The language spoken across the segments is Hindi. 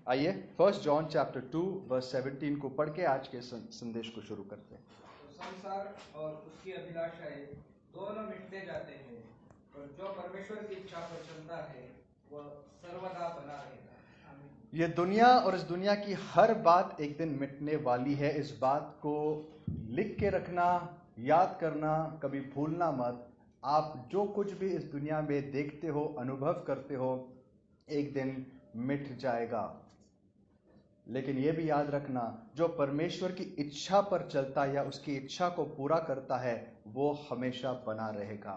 आइए 1 जॉन चैप्टर 2 वर्स 17 को पढ़ के आज के संदेश को शुरू करते हैं। संसार और उसकी अभिलाषाएं दोनों मिटते जाते हैं, और जो परमेश्वर की इच्छा पर चलता है वह सर्वदा बना रहेगा। आमीन। ये दुनिया और इस दुनिया की हर बात एक दिन मिटने वाली है। इस बात को लिख के रखना, याद करना, कभी भूलना मत। आप जो कुछ भी इस दुनिया में देखते हो, अनुभव करते हो, एक दिन मिट जाएगा। लेकिन यह भी याद रखना, जो परमेश्वर की इच्छा पर चलता है या उसकी इच्छा को पूरा करता है, वो हमेशा बना रहेगा।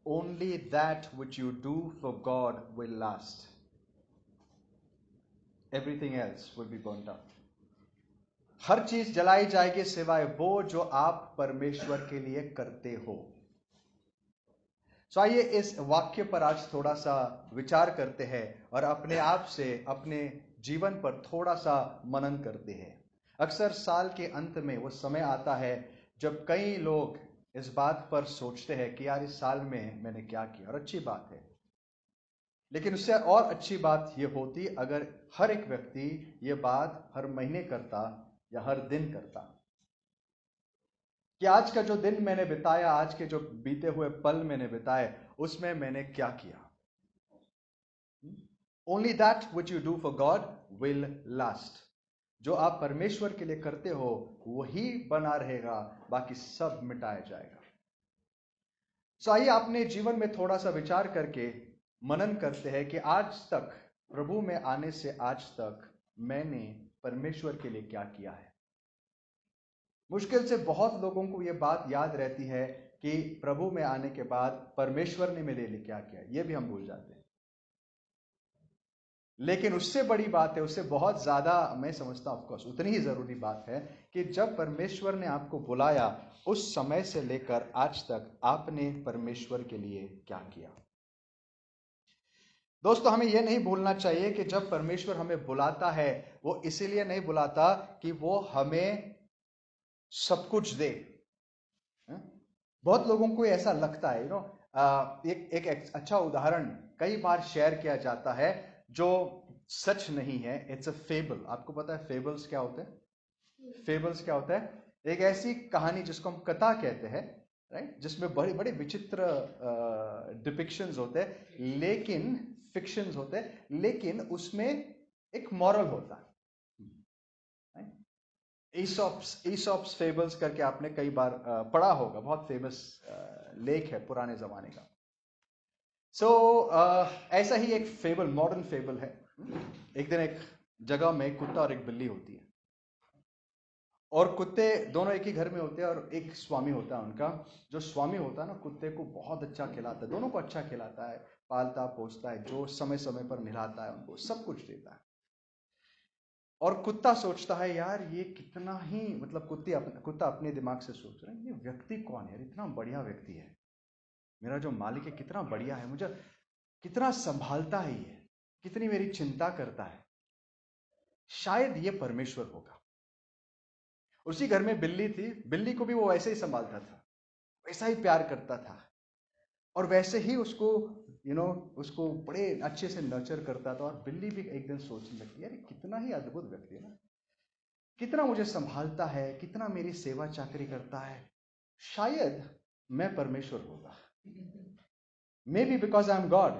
Only that which you do for God will last. Everything else will be burnt up. हर चीज जलाई जाएगी सिवाय वो जो आप परमेश्वर के लिए करते हो। तो आइए इस वाक्य पर आज थोड़ा सा विचार करते हैं और अपने आप से, अपने जीवन पर थोड़ा सा मनन करते हैं। अक्सर साल के अंत में वो समय आता है जब कई लोग इस बात पर सोचते हैं कि यार इस साल में मैंने क्या किया, और अच्छी बात है। लेकिन उससे और अच्छी बात यह होती अगर हर एक व्यक्ति ये बात हर महीने करता या हर दिन करता कि आज का जो दिन मैंने बिताया, आज के जो बीते हुए पल मैंने बिताए, उसमें मैंने क्या किया। Only that which you do for God will last. जो आप परमेश्वर के लिए करते हो वही बना रहेगा, बाकी सब मिटाया जाएगा। तो आइए अपने जीवन में थोड़ा सा विचार करके मनन करते हैं कि आज तक, प्रभु में आने से आज तक मैंने परमेश्वर के लिए क्या किया है। मुश्किल से बहुत लोगों को यह बात याद रहती है कि प्रभु में आने के बाद परमेश्वर ने मेरे लिए क्या किया, यह भी हम भूल जाते हैं। लेकिन उससे बड़ी बात है, उससे बहुत ज्यादा मैं समझता हूं, ऑफकोर्स उतनी ही जरूरी बात है कि जब परमेश्वर ने आपको बुलाया, उस समय से लेकर आज तक आपने परमेश्वर के लिए क्या किया। दोस्तों, हमें यह नहीं भूलना चाहिए कि जब परमेश्वर हमें बुलाता है, वो इसीलिए नहीं बुलाता कि वो हमें सब कुछ दे। बहुत लोगों को ऐसा लगता है, एक अच्छा उदाहरण कई बार शेयर किया जाता है जो सच नहीं है। It's a fable. आपको पता है फेबल्स क्या होते हैं? फेबल्स क्या होता है? एक ऐसी कहानी जिसको हम कथा कहते हैं, राइट, जिसमें बड़े बड़े विचित्र डिपिक्शंस होते हैं, लेकिन फिक्शंस होते हैं, लेकिन उसमें एक मॉरल होता है। ईसॉप्स फेबल्स करके आपने कई बार पढ़ा होगा, बहुत फेमस लेख है पुराने जमाने का। ऐसा ही एक फेबल, मॉडर्न फेबल है। एक दिन एक जगह में कुत्ता और एक बिल्ली होती है, और कुत्ते दोनों एक ही घर में होते हैं, और एक स्वामी होता है उनका। जो स्वामी होता है ना, कुत्ते को बहुत अच्छा खिलाता है, दोनों को अच्छा खिलाता है, पालता पोसता है, जो समय समय पर नहलाता है, उनको सब कुछ देता है। और कुत्ता सोचता है यार ये कितना ही, मतलब कुत्ता अपने दिमाग से सोच रहा है, ये व्यक्ति कौन है, इतना बढ़िया व्यक्ति है, मेरा जो मालिक है कितना बढ़िया है, मुझे कितना संभालता है, ये कितनी मेरी चिंता करता है, शायद ये परमेश्वर होगा। उसी घर में बिल्ली थी, बिल्ली को भी वो वैसे ही संभालता था, वैसा ही प्यार करता था, और वैसे ही उसको उसको बड़े अच्छे से नर्चर करता था। और बिल्ली भी एक दिन सोचने लगती, यार कितना ही अद्भुत व्यक्ति है ना, कितना मुझे संभालता है, कितना मेरी सेवा चाकरी करता है, शायद मैं परमेश्वर होगा। May be because I am God,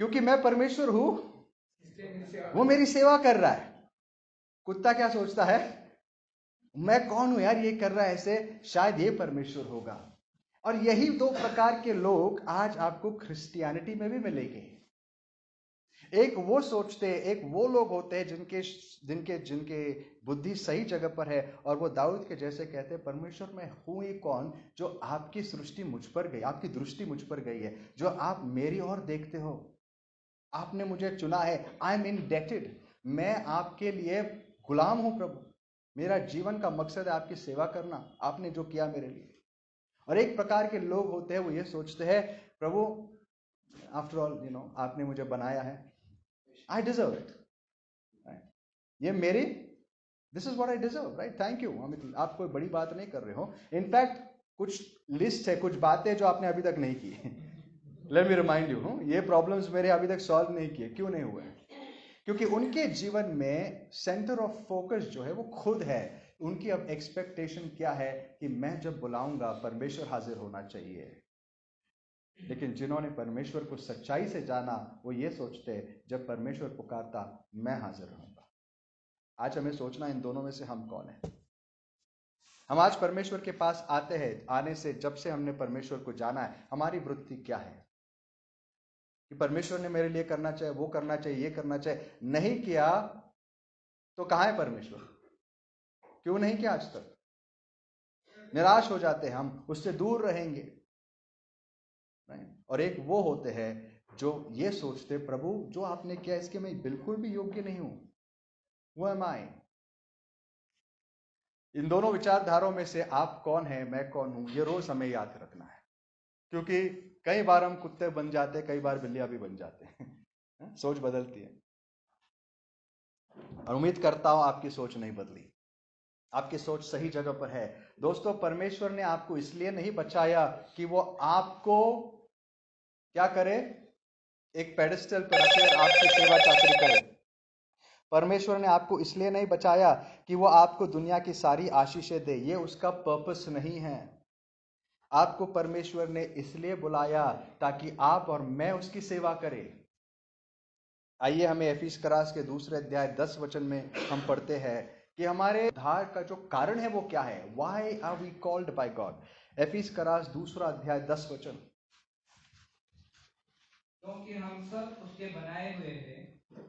क्योंकि मैं परमेश्वर हूं, वो मेरी सेवा कर रहा है। कुत्ता क्या सोचता है, मैं कौन हूं यार, ये कर रहा है ऐसे, शायद ये परमेश्वर होगा। और यही दो प्रकार के लोग आज आपको क्रिश्चियनिटी में भी मिलेंगे। एक वो सोचते हैं, एक वो लोग होते हैं जिनके जिनके जिनके बुद्धि सही जगह पर है, और वो दाऊद के जैसे कहते हैं, परमेश्वर मैं हूं ही कौन जो आपकी सृष्टि मुझ पर गई, आपकी दृष्टि मुझ पर गई है, जो आप मेरी ओर देखते हो, आपने मुझे चुना है, आई एम इंडेटेड, मैं आपके लिए गुलाम हूं प्रभु, मेरा जीवन का मकसद है आपकी सेवा करना, आपने जो किया मेरे लिए। और एक प्रकार के लोग होते हैं, वो ये सोचते हैं, प्रभु आफ्टर ऑल आपने मुझे बनाया है, आई डिजर्व इट, ये मेरी, this is what I deserve, right, thank you. आप कोई बड़ी बात नहीं कर रहे हो, इनफैक्ट कुछ लिस्ट है, कुछ बातें जो आपने अभी तक नहीं की। लेट मी रिमाइंड यू, ये प्रॉब्लम्स मेरे अभी तक सॉल्व नहीं किए, क्यों नहीं हुए? क्योंकि उनके जीवन में सेंटर ऑफ फोकस जो है वो खुद है। उनकी अब एक्सपेक्टेशन क्या है कि मैं जब बुलाऊंगा परमेश्वर हाजिर होना चाहिए। लेकिन जिन्होंने परमेश्वर को सच्चाई से जाना वो ये सोचते जब परमेश्वर पुकारता मैं हाजिर रहूंगा। आज हमें सोचना इन दोनों में से हम कौन है। हम आज परमेश्वर के पास आते हैं, आने से जब से हमने परमेश्वर को जाना है हमारी वृत्ति क्या है कि परमेश्वर ने मेरे लिए करना चाहिए, वो करना चाहिए, ये करना चाहिए। नहीं किया तो कहां है परमेश्वर? क्यों नहीं किया आज तक? निराश हो जाते हैं, हम उससे दूर रहेंगे। और एक वो होते हैं जो ये सोचते प्रभु जो आपने किया इसके मैं बिल्कुल भी योग्य नहीं हूं, वो एम आई। इन दोनों विचारधाराओं में से आप कौन है, मैं कौन हूं, ये रोज हमें याद रखना है। क्योंकि कई बार हम कुत्ते बन जाते हैं, कई बार बिल्लियां भी बन जाते हैं। सोच बदलती है। और उम्मीद करता हूं आपकी सोच नहीं बदली, आपकी सोच सही जगह पर है। दोस्तों, परमेश्वर ने आपको इसलिए नहीं बचाया कि वो आपको क्या करे, एक पेडिस्टल पर रखे और आपकी सेवा चाकरी करे। परमेश्वर ने आपको इसलिए नहीं बचाया कि वो आपको दुनिया की सारी आशीषें दे, ये उसका पर्पस नहीं है। आपको परमेश्वर ने इसलिए बुलाया ताकि आप और मैं उसकी सेवा करें। आइए हमें एफिसकरास के 2 अध्याय 10 वचन में हम पढ़ते हैं कि हमारे उद्धार का जो कारण है वो क्या है। Why are we called by God. एफिसकरास 2 अध्याय 10 वचन। क्योंकि हम सब उसके बनाए हुए हैं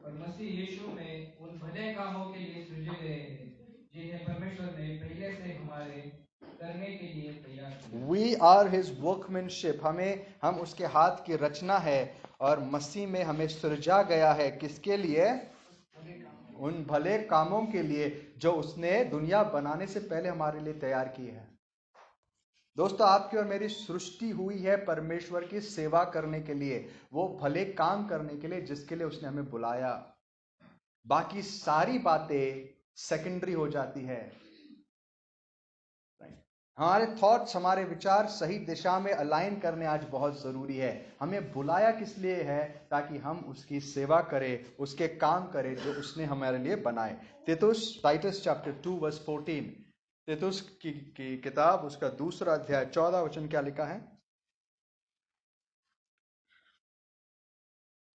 और मसीह यीशु में उन भले कामों के लिए सृजे गए हैं जिन्हें परमेश्वर ने पहले से हमारे करने के लिए तैयार किया। We are his workmanship. हम उसके हाथ की रचना है और मसीह में हमें सृजा गया है। किसके लिए? उन भले कामों के लिए जो उसने दुनिया बनाने से पहले हमारे लिए तैयार की है। दोस्तों, आपकी और मेरी सृष्टि हुई है परमेश्वर की सेवा करने के लिए, वो भले काम करने के लिए जिसके लिए उसने हमें बुलाया। बाकी सारी बातें सेकेंडरी हो जाती है। हमारे थॉट्स, हमारे विचार सही दिशा में अलाइन करने आज बहुत जरूरी है। हमें बुलाया किस लिए है? ताकि हम उसकी सेवा करें, उसके काम करें जो उसने हमारे लिए बनाए। Titus chapter 2 verse 14। तीतुस की किताब उसका 2 अध्याय 14 वचन क्या लिखा है?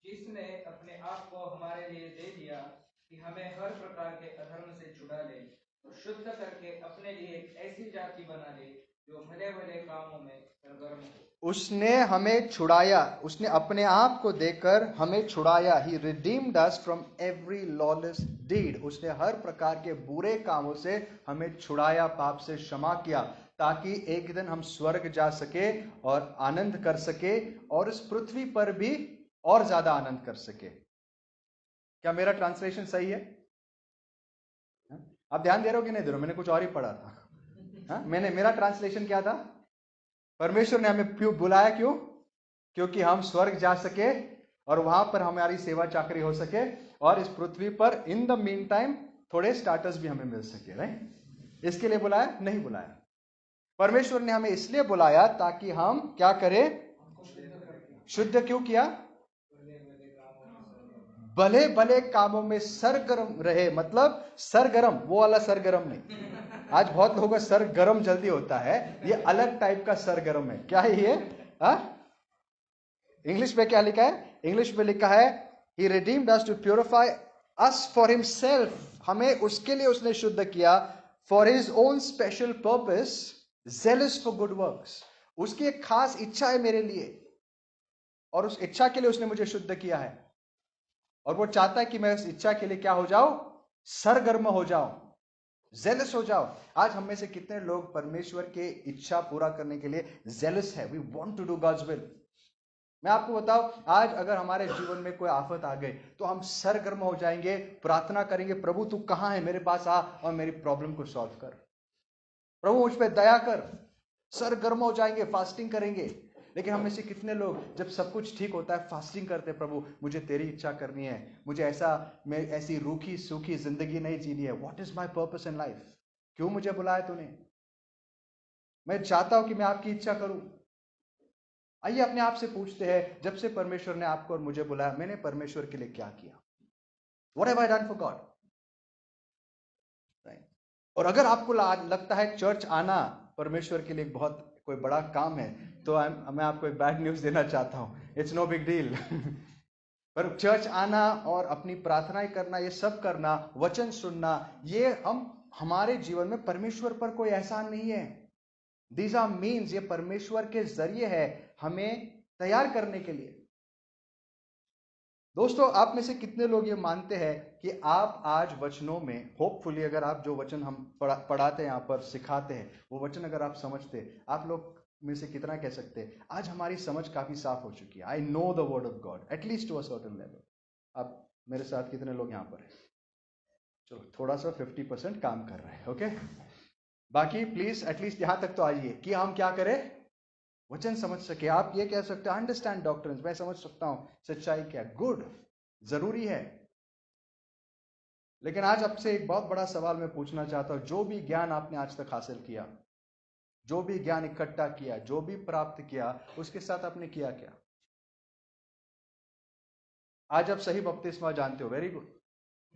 जिसने अपने आप को हमारे लिए दे दिया कि हमें हर प्रकार के अधर्म से छुड़ा ले और शुद्ध करके अपने लिए एक ऐसी जाति बना ले जो भले भले कामों में सरगर्म हो। उसने हमें छुड़ाया, उसने अपने आप को देकर हमें छुड़ाया। He redeemed us from every lawless deed। उसने हर प्रकार के बुरे कामों से हमें छुड़ाया, पाप से क्षमा किया, ताकि एक दिन हम स्वर्ग जा सके और आनंद कर सके और इस पृथ्वी पर भी और ज्यादा आनंद कर सके। क्या मेरा ट्रांसलेशन सही है? आप ध्यान दे रहे हो कि नहीं दे रहे हो? मैंने कुछ और ही पढ़ा था। मेरा ट्रांसलेशन क्या था? परमेश्वर ने हमें बुलाया क्यों? क्योंकि हम स्वर्ग जा सके और वहां पर हमारी सेवा चाकरी हो सके और इस पृथ्वी पर इन द मीन टाइम थोड़े स्टार्टर्स भी हमें मिल सके। राइट? इसके लिए बुलाया? नहीं बुलाया। परमेश्वर ने हमें इसलिए बुलाया ताकि हम क्या करें? शुद्ध क्यों किया? भले भले कामों में सरगर्म रहे। मतलब सरगर्म, वो वाला सरगर्म नहीं। आज बहुत लोगों का सरगर्म जल्दी होता है, ये अलग टाइप का सरगर्म है। क्या है ये? इंग्लिश में क्या लिखा है? इंग्लिश में लिखा है He redeemed us to purify us for himself। हमें उसके लिए उसने शुद्ध किया, for his own special purpose, zealous for good works। उसकी एक खास इच्छा है मेरे लिए और उस इच्छा के लिए उसने मुझे शुद्ध किया है और वो चाहता है कि मैं उस इच्छा के लिए क्या हो जाऊं? सरगर्म हो जाऊं, जेलस हो जाओ। आज हम में से कितने लोग परमेश्वर के इच्छा पूरा करने के लिए जेलस है? We want to do God's will. मैं आपको बताऊं, आज अगर हमारे जीवन में कोई आफत आ गई तो हम सरगर्म हो जाएंगे, प्रार्थना करेंगे, प्रभु तू कहां है, मेरे पास आ और मेरी प्रॉब्लम को सॉल्व कर, प्रभु मुझ पर दया कर। सरगर्म हो जाएंगे, फास्टिंग करेंगे। लेकिन हम में से कितने लोग जब सब कुछ ठीक होता है फास्टिंग करते हैं, प्रभु मुझे तेरी इच्छा करनी है, मुझे ऐसी रूखी सूखी जिंदगी नहीं जीनी है। What is my purpose in life? क्यों मुझे बुलाया तूने? मैं चाहता हूं कि मैं आपकी इच्छा करूं। आइए अपने आप से पूछते हैं, जब से परमेश्वर ने आपको और मुझे बुलाया, मैंने परमेश्वर के लिए क्या किया? What have I done for God? और अगर आपको लगता है चर्च आना परमेश्वर के लिए बहुत कोई बड़ा काम है, तो मैं आपको एक बैड न्यूज देना चाहता हूं, इट्स नो बिग डील। पर चर्च आना और अपनी प्रार्थनाएं करना, ये सब करना, वचन सुनना, ये हमारे जीवन में परमेश्वर पर कोई एहसान नहीं है। दीज आर मीन्स, ये परमेश्वर के जरिए है हमें तैयार करने के लिए। दोस्तों, आप में से कितने लोग ये मानते हैं कि आप आज वचनों में, होपफुली अगर आप जो वचन हम पढ़ाते हैं, यहाँ पर सिखाते हैं, वो वचन अगर आप समझते, आप लोग में से कितना कह सकते हैं आज हमारी समझ काफी साफ हो चुकी है? I know the word of God at least to a certain level. आप मेरे साथ कितने लोग यहाँ पर हैं? चलो, थोड़ा सा 50% काम कर रहे हैं, ओके। बाकी प्लीज एटलीस्ट यहां तक तो आइए कि हम क्या करें, वचन समझ सके। आप ये कह सकते हैं अंडरस्टैंड डॉक्ट्रिन्स, मैं समझ सकता हूं सच्चाई क्या, गुड, जरूरी है। लेकिन आज आपसे एक बहुत बड़ा सवाल मैं पूछना चाहता हूं। जो भी ज्ञान आपने आज तक हासिल किया, जो भी ज्ञान इकट्ठा किया, जो भी प्राप्त किया, उसके साथ आपने किया क्या? आज आप सही बपतिस्मा जानते हो, वेरी गुड।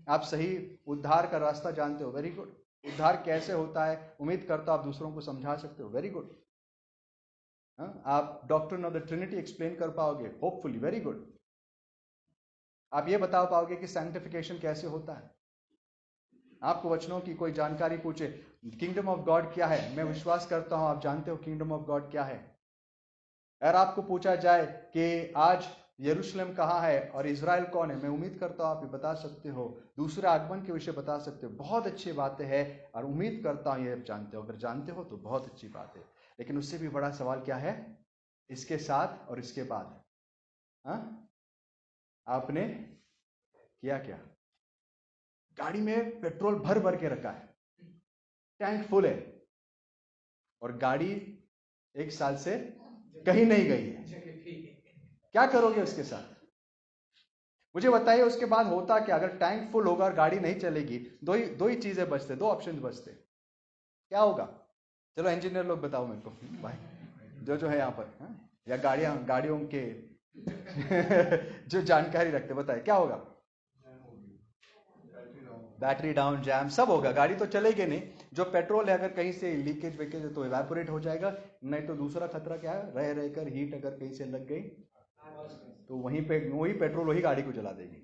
आप सही उद्धार का रास्ता जानते हो, वेरी गुड। उद्धार कैसे होता है उम्मीद करता हूं आप दूसरों को समझा सकते हो, वेरी गुड। आप doctrine of the Trinity explain कर पाओगे, होपफुली, वेरी गुड। आप ये बता पाओगे कि सैंक्टिफिकेशन कैसे होता है। आपको वचनों की कोई जानकारी पूछे, किंगडम ऑफ गॉड क्या है, मैं विश्वास करता हूं आप जानते हो किंगडम ऑफ गॉड क्या है। अगर आपको पूछा जाए कि आज यरूशलेम कहाँ है और इज़राइल कौन है, मैं उम्मीद करता हूं आप ये बता सकते हो, दूसरे आगमन के विषय बता सकते हो, बहुत अच्छी बातें हैं और उम्मीद करता हूं ये जानते हो। अगर जानते हो तो बहुत अच्छी बात है। लेकिन उससे भी बड़ा सवाल क्या है, इसके साथ और इसके बाद आपने किया क्या? गाड़ी में पेट्रोल भर भर के रखा है, टैंक फुल है, और गाड़ी 1 साल से कहीं नहीं गई है, क्या करोगे उसके साथ? मुझे बताइए उसके बाद होता क्या? अगर टैंक फुल होगा और गाड़ी नहीं चलेगी, दो ही चीजें बचते, 2 ऑप्शन बचते, क्या होगा? चलो इंजीनियर लोग बताओ मेरे को भाई, जो है यहाँ पर, या गाड़ियों के जो जानकारी रखते, बताए क्या होगा? बैटरी डाउन, जैम, सब होगा, गाड़ी तो चलेगी नहीं। जो पेट्रोल है अगर कहीं से लीकेज वेकेज है तो इवेपोरेट हो जाएगा, नहीं तो दूसरा खतरा क्या है, रह रहकर हीट अगर कहीं से लग गई तो वहीं पे वही पेट्रोल वही गाड़ी को जला देगी।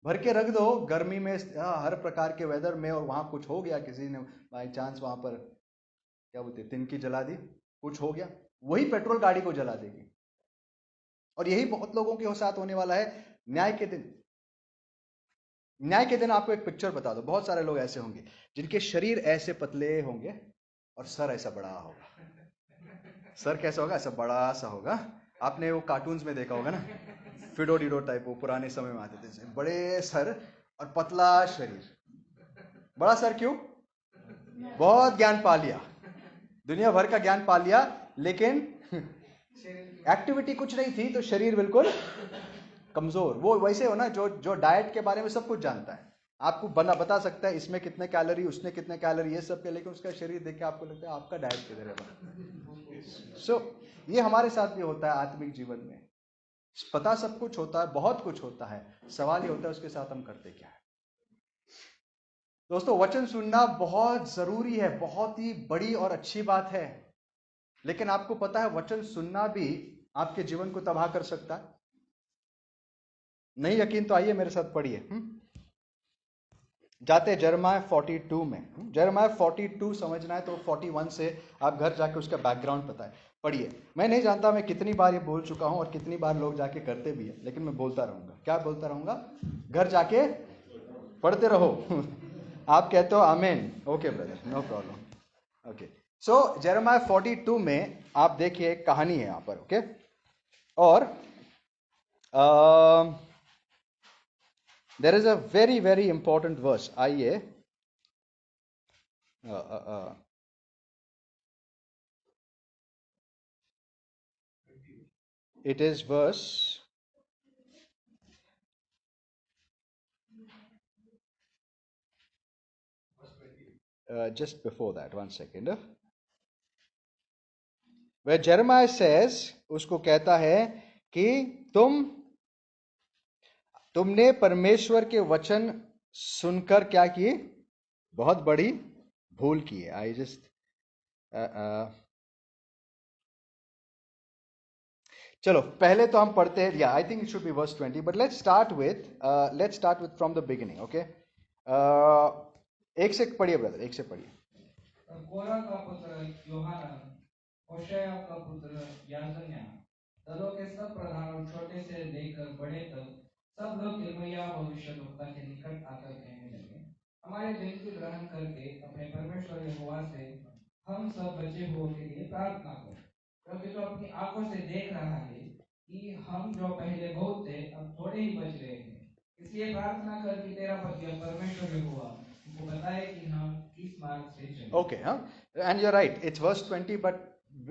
भर के रख दो गर्मी में, हर प्रकार के वेदर में, और वहां कुछ हो गया, किसी ने बाई चांस वहां पर क्या बोलते तिनकी जला दी, कुछ हो गया, वही पेट्रोल गाड़ी को जला देगी। और यही बहुत लोगों के साथ होने वाला है न्याय के दिन। न्याय के दिन आपको एक पिक्चर बता दो, बहुत सारे लोग ऐसे होंगे जिनके शरीर ऐसे पतले होंगे और सर ऐसा बड़ा होगा। सर कैसा होगा? ऐसा बड़ा सा होगा। आपने वो कार्टून्स में देखा होगा ना, फिडो डिडो टाइप, वो पुराने समय में आते थे, बड़े सर और पतला शरीर। बड़ा सर क्यों? बहुत ज्ञान पा लिया, दुनिया भर का ज्ञान पा लिया, लेकिन एक्टिविटी कुछ नहीं थी तो शरीर बिल्कुल कमजोर। वो वैसे हो ना जो डाइट के बारे में सब कुछ जानता है, आपको बता सकता है इसमें कितने कैलोरी, उसमें कितने कैलोरी, ये सब के, लेकिन उसका शरीर देख के आपको लगता है आपका डाइट किधर है। सो ये हमारे साथ भी होता है आत्मिक जीवन में। पता सब कुछ होता है, बहुत कुछ होता है, सवाल ये होता है उसके साथ हम करते क्या है। दोस्तों, वचन सुनना बहुत जरूरी है, बहुत ही बड़ी और अच्छी बात है। लेकिन आपको पता है वचन सुनना भी आपके जीवन को तबाह कर सकता है। नहीं यकीन तो आइए मेरे साथ पढ़िए। जाते जरमाया 42 में। जरमाया 42 समझना है तो 41 से आप घर जाके उसका बैकग्राउंड पता है, पढ़िए। मैं नहीं जानता मैं कितनी बार ये बोल चुका हूं और कितनी बार लोग जाके करते भी है, लेकिन मैं बोलता रहूंगा। क्या बोलता रहूंगा? घर जाके पढ़ते रहो। आप कहते हो amen, okay brother, no problem, okay. So Jeremiah 42 में आप देखिए एक कहानी है यहाँ पर, ओके। और there is a very very important verse, आइए। It is verse just before that, 1 second. Where Jeremiah says, उसको कहता है कि तुम तुमने परमेश्वर के वचन सुनकर क्या किए? बहुत बड़ी भूल की है। आई जस्ट चलो पहले तो हम पढ़ते हैं, या I think it should be verse 20, but let's start with from the beginning. Okay, एक से पढ़िए ब्रदर, एक से पढ़िए। कोरह का पुत्र योहानन, होशेया का पुत्र याजन्या, दलों के सब प्रधान और छोटे से लेकर बड़े तक सब लोग यिर्मयाह भविष्यद्वक्ता के निकट आकर कहने लगे, हमारे विनती ग्रहण करके अपने परमेश्वर यहोवा से हम सब बचे हुओं के लिए प्रार्थना कर, क्योंकि तो अपनी आंखों से देख रहा है कि हम जो पहले बहुत थे अब थोड़े ही बच गए हैं। इसलिए प्रार्थना कर कि तेरा परमेश्वर यहोवा हमको बताए कि हम किस मार्ग से चलें। ओके, हाँ, and you are right, it's verse 20, but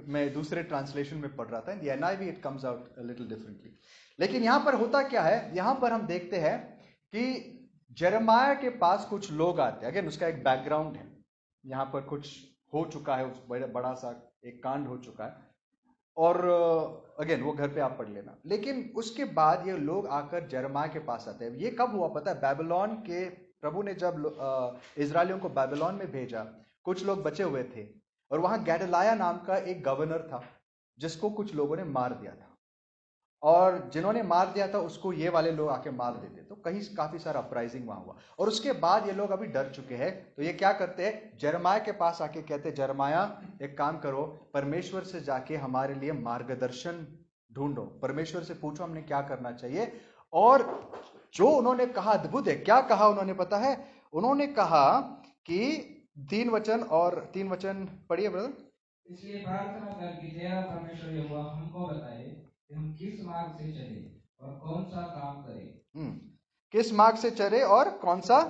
मैं दूसरे ट्रांसलेशन में पढ़ रहा था। In the NIV it comes out a little differently. लेकिन यहां पर होता क्या है, यहां पर हम देखते हैं कि यिर्मयाह के पास कुछ लोग आते हैं। अगेन उसका एक बैकग्राउंड है, यहां पर कुछ हो चुका है, उस बड़ा सा एक कांड हो चुका है, और अगेन वो घर पे आप पढ़ लेना। लेकिन उसके बाद ये लोग आकर यिर्मयाह के पास आते हैं। ये कब हुआ पता है? बैबिलोन के प्रभु ने जब इजरायलियों को बैबिलोन में भेजा, कुछ लोग बचे हुए थे, और वहां गेदल्याह नाम का एक गवर्नर था जिसको कुछ लोगों ने मार दिया था, और जिन्होंने मार दिया था उसको ये वाले लोग आके मार देते, तो कहीं काफी सारा अपराइजिंग वहां हुआ। और उसके बाद ये लोग अभी डर चुके हैं, तो ये क्या करते हैं, यिर्मयाह के पास आके कहते हैं, यिर्मयाह एक काम करो, परमेश्वर से जाके हमारे लिए मार्गदर्शन ढूंढो, परमेश्वर से पूछो हमने क्या करना चाहिए। और जो उन्होंने कहा अद्भुत है। क्या कहा उन्होंने पता है? उन्होंने कहा कि 3 वचन पढ़िए ब्रदर। इसलिए प्रार्थना कर कि तेरा परमेश्वर यहोवा हमको बताए कि हम किस मार्ग से चले और कौन सा काम करें। किस मार्ग से चले और कौन सा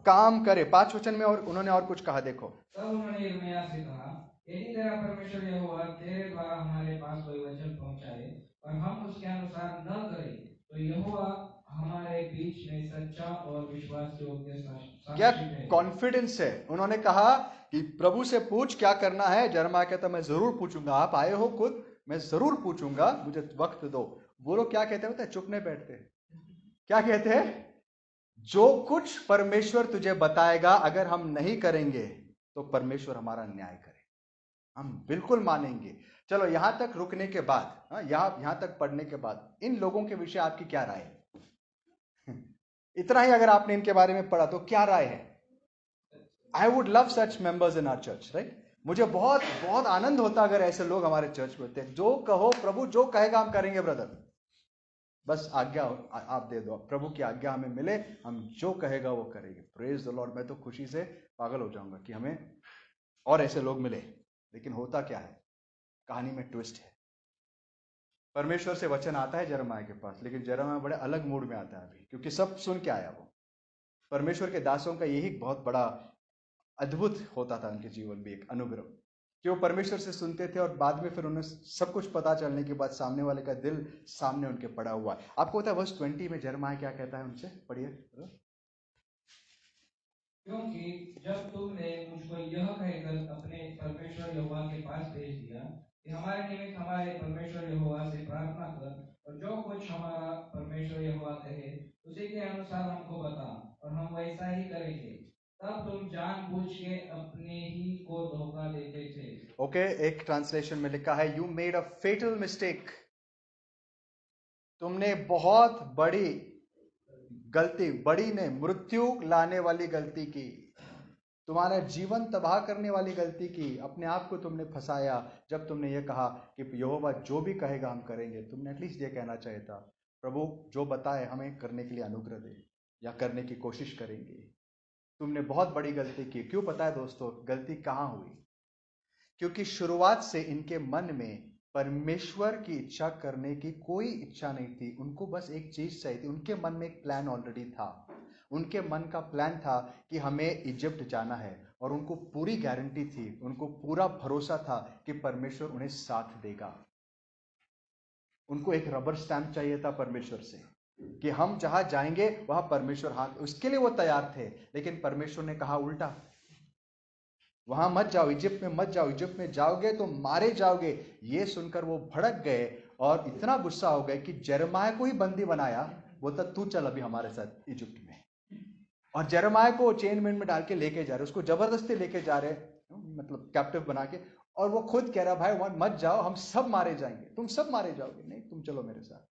काम करे। 5 वचन में और उन्होंने और कुछ कहा, देखो। तब उन्होंने यिर्मयाह से कहा, यदि तेरा परमेश्वर यहोवा तेरे द्वारा हमारे पास कोई वचन पहुंचाए और हम उसके अनुसार न करें, तो यहोवा हमारे बीच में सच्चा और विश्वास योग्य क्या साक्षी है। कॉन्फिडेंस है। उन्होंने कहा कि प्रभु से पूछ क्या करना है। यिर्मयाह कहता मैं जरूर पूछूंगा, आप आए हो खुद, मैं जरूर पूछूंगा, मुझे वक्त दो। वो लोग क्या कहते हैं, चुप नहीं बैठते। क्या कहते हैं? जो कुछ परमेश्वर तुझे बताएगा अगर हम नहीं करेंगे तो परमेश्वर हमारा न्याय करे, हम बिल्कुल मानेंगे। चलो यहां तक रुकने के बाद, यहां तक पढ़ने के बाद इन लोगों के विषय आपकी क्या राय है? इतना ही अगर आपने इनके बारे में पढ़ा तो क्या राय है? I would love such members in our church, right? मुझे बहुत बहुत आनंद होता अगर ऐसे लोग हमारे चर्च में होते हैं। जो कहो प्रभु जो कहेगा हम करेंगे ब्रदर, बस आज्ञा आप दे दो, प्रभु की आज्ञा हमें मिले, हम जो कहेगा वो करेंगे। Praise the Lord. मैं तो खुशी से पागल हो जाऊंगा कि हमें और ऐसे लोग मिले। लेकिन होता क्या है, कहानी में ट्विस्ट है। परमेश्वर से वचन आता है यिर्मयाह के पास, लेकिन यिर्मयाह बड़े अलग मूड में आता है अभी, क्योंकि सब सुन के आया वो। परमेश्वर के दासों का यही बहुत बड़ा अद्भुत होता था उनके जीवन में, एक अनुग्रह कि वो परमेश्वर से सुनते थे, और बाद में फिर उन्हें सब कुछ पता चलने के बाद सामने वाले का दिल सामने उनके पड़ा हुआ है। आपको पता है वर्स 20 में यिर्मयाह क्या कहता है उनसे? पढ़िए। क्योंकि जब तुमने मुझको यह कहकर अपने परमेश्वर यहोवा के पास भेज दिया कि हमारे निमित्त हमारे परमेश्वर यहोवा से प्रार्थना कर, और जो कुछ हमारा परमेश्वर यहोवा कहे उसी के अनुसार हमको बता, और हम वैसा ही करेंगे, तब तुम जानबूझ के अपने ही को धोखा देते थे। ओके, एक ट्रांसलेशन में लिखा है you made a fatal mistake. तुमने बहुत बड़ी गलती, बड़ी ने मृत्यु लाने वाली गलती की, तुम्हारा जीवन तबाह करने वाली गलती की। अपने आप को तुमने फंसाया जब तुमने ये कहा कि यहोवा जो भी कहेगा हम करेंगे। तुमने एटलीस्ट ये कहना चाहिए था, प्रभु जो बताए हमें करने के लिए अनुग्रह दे, या करने की कोशिश करेंगे। तुमने बहुत बड़ी गलती की। क्यों पता है दोस्तों गलती कहां हुई? क्योंकि शुरुआत से इनके मन में परमेश्वर की इच्छा करने की कोई इच्छा नहीं थी। उनको बस एक चीज चाहिए थी। उनके मन में एक प्लान ऑलरेडी था। उनके मन का प्लान था कि हमें इजिप्ट जाना है, और उनको पूरी गारंटी थी, उनको पूरा भरोसा था कि परमेश्वर उन्हें साथ देगा। उनको एक रबर स्टैंप चाहिए था परमेश्वर से कि हम जहां जाएंगे वहां परमेश्वर हाथ, उसके लिए वो तैयार थे। लेकिन परमेश्वर ने कहा उल्टा, वहां मत जाओ, इजिप्ट में मत जाओ, इजिप्ट में जाओगे तो मारे जाओगे। ये सुनकर वो भड़क गए और इतना गुस्सा हो गए कि यिर्मयाह को ही बंदी बनाया, बोलता तू चल अभी हमारे साथ इजिप्ट में। और जेरेमाया को चेन में डाल के लेके जा रहे, उसको जबरदस्ती लेके जा रहे, मतलब कैप्टिव बना के। और वो खुद कह रहा भाई मत जाओ, हम सब मारे जाएंगे, तुम सब मारे जाओगे, नहीं तुम चलो मेरे साथ।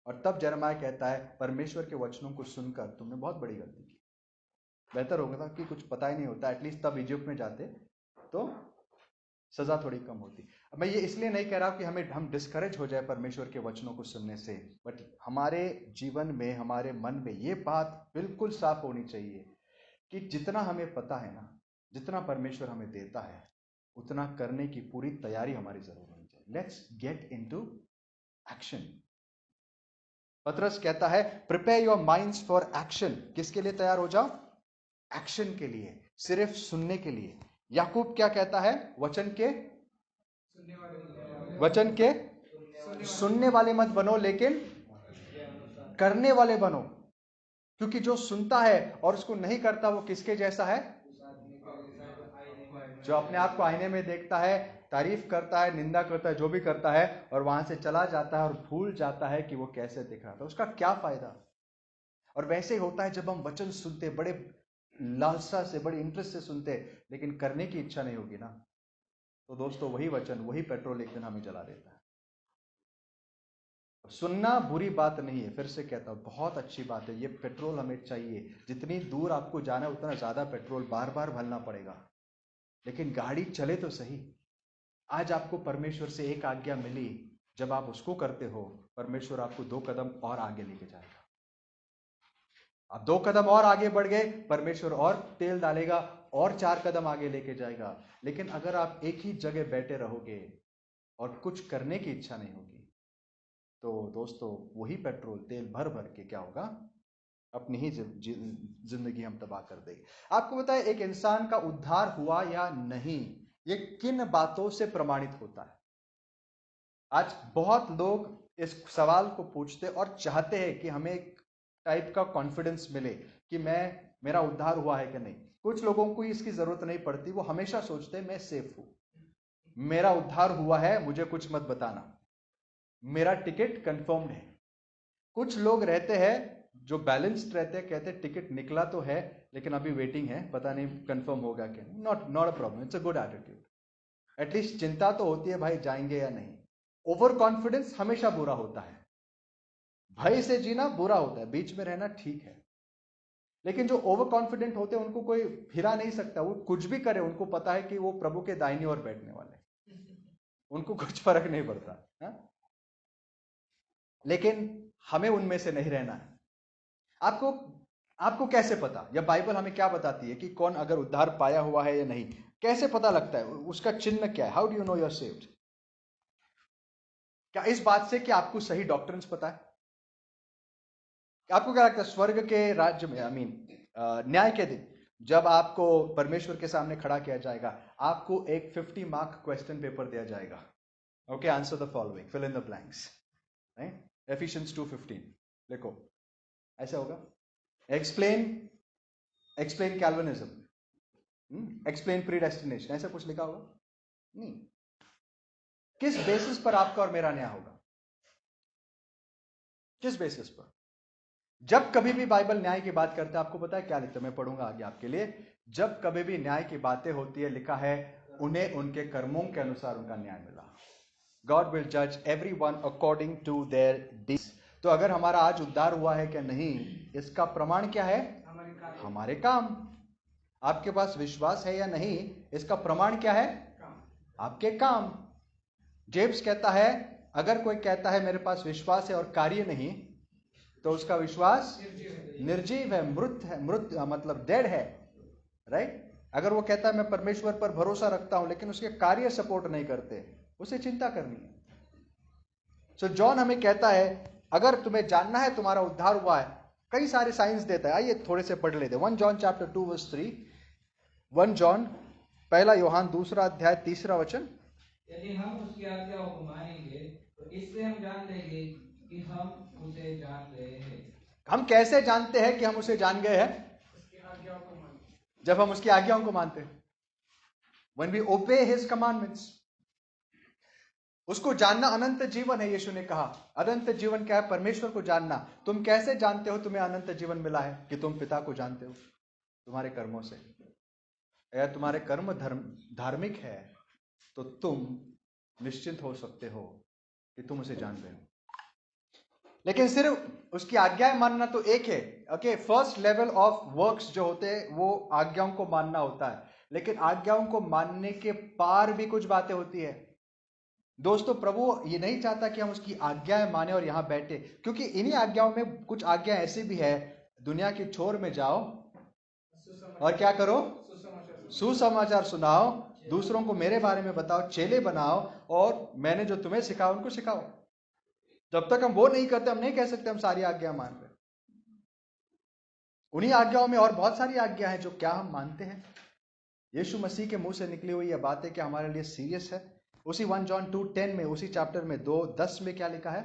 और तब जेरेमाया कहता है परमेश्वर के वचनों को सुनकर तुमने बहुत बड़ी गलती की, बेहतर होगा था कि कुछ पता ही नहीं होता, एटलीस्ट तब इजिप्ट में जाते तो सजा थोड़ी कम होती। अब मैं ये इसलिए नहीं कह रहा कि हम डिस्करेज हो जाए परमेश्वर के वचनों को सुनने से, बट हमारे जीवन में, हमारे मन में ये बात बिल्कुल साफ होनी चाहिए कि जितना हमें पता है ना, जितना परमेश्वर हमें देता है, उतना करने की पूरी तैयारी हमारी जरूर होनी चाहिए। Let's get into action. पतरस कहता है prepare your minds for action. किसके लिए तैयार हो जाओ? एक्शन के लिए, सिर्फ सुनने के लिए। याकूब क्या कहता है? वचन के सुनने वाले मत बनो, लेकिन करने वाले बनो। क्योंकि जो सुनता है और उसको नहीं करता वो किसके जैसा है? जो अपने आप को आईने में देखता है, तारीफ करता है, निंदा करता है, जो भी करता है, और वहां से चला जाता है और भूल जाता है कि वो कैसे दिख रहा था, उसका क्या फायदा। और वैसे ही होता है जब हम वचन सुनते, बड़े लालसा से, बड़े इंटरेस्ट से सुनते, लेकिन करने की इच्छा नहीं होगी ना, तो दोस्तों वही वचन, वही पेट्रोल एक दिन हमें जला देता है। सुनना बुरी बात नहीं है, फिर से कहता हूं बहुत अच्छी बात है, ये पेट्रोल हमें चाहिए। जितनी दूर आपको जाना है उतना ज्यादा पेट्रोल बार बार भरना पड़ेगा, लेकिन गाड़ी चले तो सही। आज आपको परमेश्वर से एक आज्ञा मिली, जब आप उसको करते हो, परमेश्वर आपको 2 कदम और आगे लेके जाएगा। आप 2 कदम और आगे बढ़ गए, परमेश्वर और तेल डालेगा और 4 कदम आगे लेके जाएगा। लेकिन अगर आप एक ही जगह बैठे रहोगे और कुछ करने की इच्छा नहीं होगी, तो दोस्तों वही पेट्रोल तेल भर भर के क्या होगा, अपनी ही जिंदगी हम तबाह कर देंगे। आपको बताए एक इंसान का उद्धार हुआ या नहीं, ये किन बातों से प्रमाणित होता है? आज बहुत लोग इस सवाल को पूछते और चाहते हैं कि हमें एक टाइप का कॉन्फिडेंस मिले कि मेरा उद्धार हुआ है कि नहीं। कुछ लोगों को इसकी जरूरत नहीं पड़ती, वो हमेशा सोचते हैं मैं सेफ हूं, मेरा उद्धार हुआ है, मुझे कुछ मत बताना, मेरा टिकट कंफर्म्ड है। कुछ लोग रहते हैं जो बैलेंस्ड रहते हैं, कहते हैं टिकट निकला तो है लेकिन अभी वेटिंग है, पता नहीं कंफर्म होगा क्या। Not a problem, it's a good attitude. At least चिंता तो होती है भाई जाएंगे या नहीं। ओवर कॉन्फिडेंस हमेशा बुरा होता है, भय से जीना बुरा होता है, बीच में रहना ठीक है। लेकिन जो ओवर कॉन्फिडेंट होते हैं उनको कोई हिला नहीं सकता, वो कुछ भी करे, उनको पता है कि वो प्रभु के दाहिनी ओर बैठने वाले, उनको कुछ फर्क नहीं पड़ता है? लेकिन हमें उनमें से नहीं रहना है। आपको कैसे पता, या बाइबल हमें क्या बताती है कि कौन अगर उद्धार पाया हुआ है या नहीं, कैसे पता लगता है, उसका चिन्ह क्या है? How do you know you are saved? क्या इस बात से कि आपको सही डॉक्ट्रिन्स पता है? आपको क्या लगता है स्वर्ग के राज्य में, आई मीन न्याय के दिन जब आपको परमेश्वर के सामने खड़ा किया जाएगा, आपको एक 50 मार्क क्वेश्चन पेपर दिया जाएगा, okay, answer the following, fill in the blanks, efficiency 2:15 लिखो, ऐसा होगा। एक्सप्लेन कैल्विनिज्म, एक्सप्लेन प्रीडेस्टिनेशन, ऐसा कुछ लिखा होगा? नहीं। किस बेसिस पर आपका और मेरा न्याय होगा? किस बेसिस पर? जब कभी भी बाइबल न्याय की बात करता है, आपको पता है क्या लिखता है? मैं पढ़ूंगा आगे आपके लिए। जब कभी भी न्याय की बातें होती है, लिखा है उन्हें उनके कर्मों के अनुसार उनका न्याय मिला। गॉड विल जज everyone according to their deeds. तो अगर हमारा आज उद्धार हुआ है क्या नहीं, इसका प्रमाण क्या है? हमारे काम। आपके पास विश्वास है या नहीं, इसका प्रमाण क्या है? आपके काम। जेम्स कहता है अगर कोई कहता है मेरे पास विश्वास है और कार्य नहीं, तो उसका विश्वास निर्जीव है, मृत मतलब डेड है, राइट? अगर वो कहता है मैं परमेश्वर पर भरोसा रखता हूं लेकिन उसके कार्य सपोर्ट नहीं करते, उसे चिंता करनी है। सो जॉन हमें कहता है अगर तुम्हें जानना है तुम्हारा उद्धार हुआ है, कई सारे साइंस देता है। आइए थोड़े से पढ़ लेते हैं। 1 जॉन चैप्टर 2 वर्स 3, 1 जॉन 1 यूहन्ना 2 अध्याय 3 वचन। यदि हम उसकी आज्ञाओं को मानेंगे तो इससे हम जान लेंगे कि हम उसे जान गए हैं। हम कैसे जानते हैं कि हम उसे जान गए हैं? उसकी आज्ञाओं को मानते, जब हम उसकी आज्ञाओं को मानते हैं, when we obey his commandments। उसको जानना अनंत जीवन है। यीशु ने कहा अनंत जीवन क्या है? परमेश्वर को जानना। तुम कैसे जानते हो तुम्हें अनंत जीवन मिला है? कि तुम पिता को जानते हो तुम्हारे कर्मों से। अगर तुम्हारे कर्म धार्मिक है तो तुम निश्चिंत हो सकते हो कि तुम उसे जान रहे हो। लेकिन सिर्फ उसकी आज्ञाएं मानना तो एक है। Okay, first level of works जो होते हैं वो आज्ञाओं को मानना होता है, लेकिन आज्ञाओं को मानने के पार भी कुछ बातें होती है। दोस्तों, प्रभु ये नहीं चाहता कि हम उसकी आज्ञाएं माने और यहां बैठे, क्योंकि इन्हीं आज्ञाओं में कुछ आज्ञाएं ऐसी भी है, दुनिया की छोर में जाओ और क्या करो? सुसमाचार सुनाओ, दूसरों को मेरे बारे में बताओ, चेले बनाओ, और मैंने जो तुम्हें सिखाया उनको सिखाओ। जब तक हम वो नहीं करते, हम नहीं कह सकते हम सारी आज्ञा मान रहे। उन्हीं आज्ञाओं में और बहुत सारी आज्ञा है जो क्या हम मानते हैं? यीशु मसीह के मुंह से निकली हुई यह बातें क्या हमारे लिए सीरियस है? उसी 1 जॉन 2:10 में, उसी चैप्टर में 2:10 में क्या लिखा है?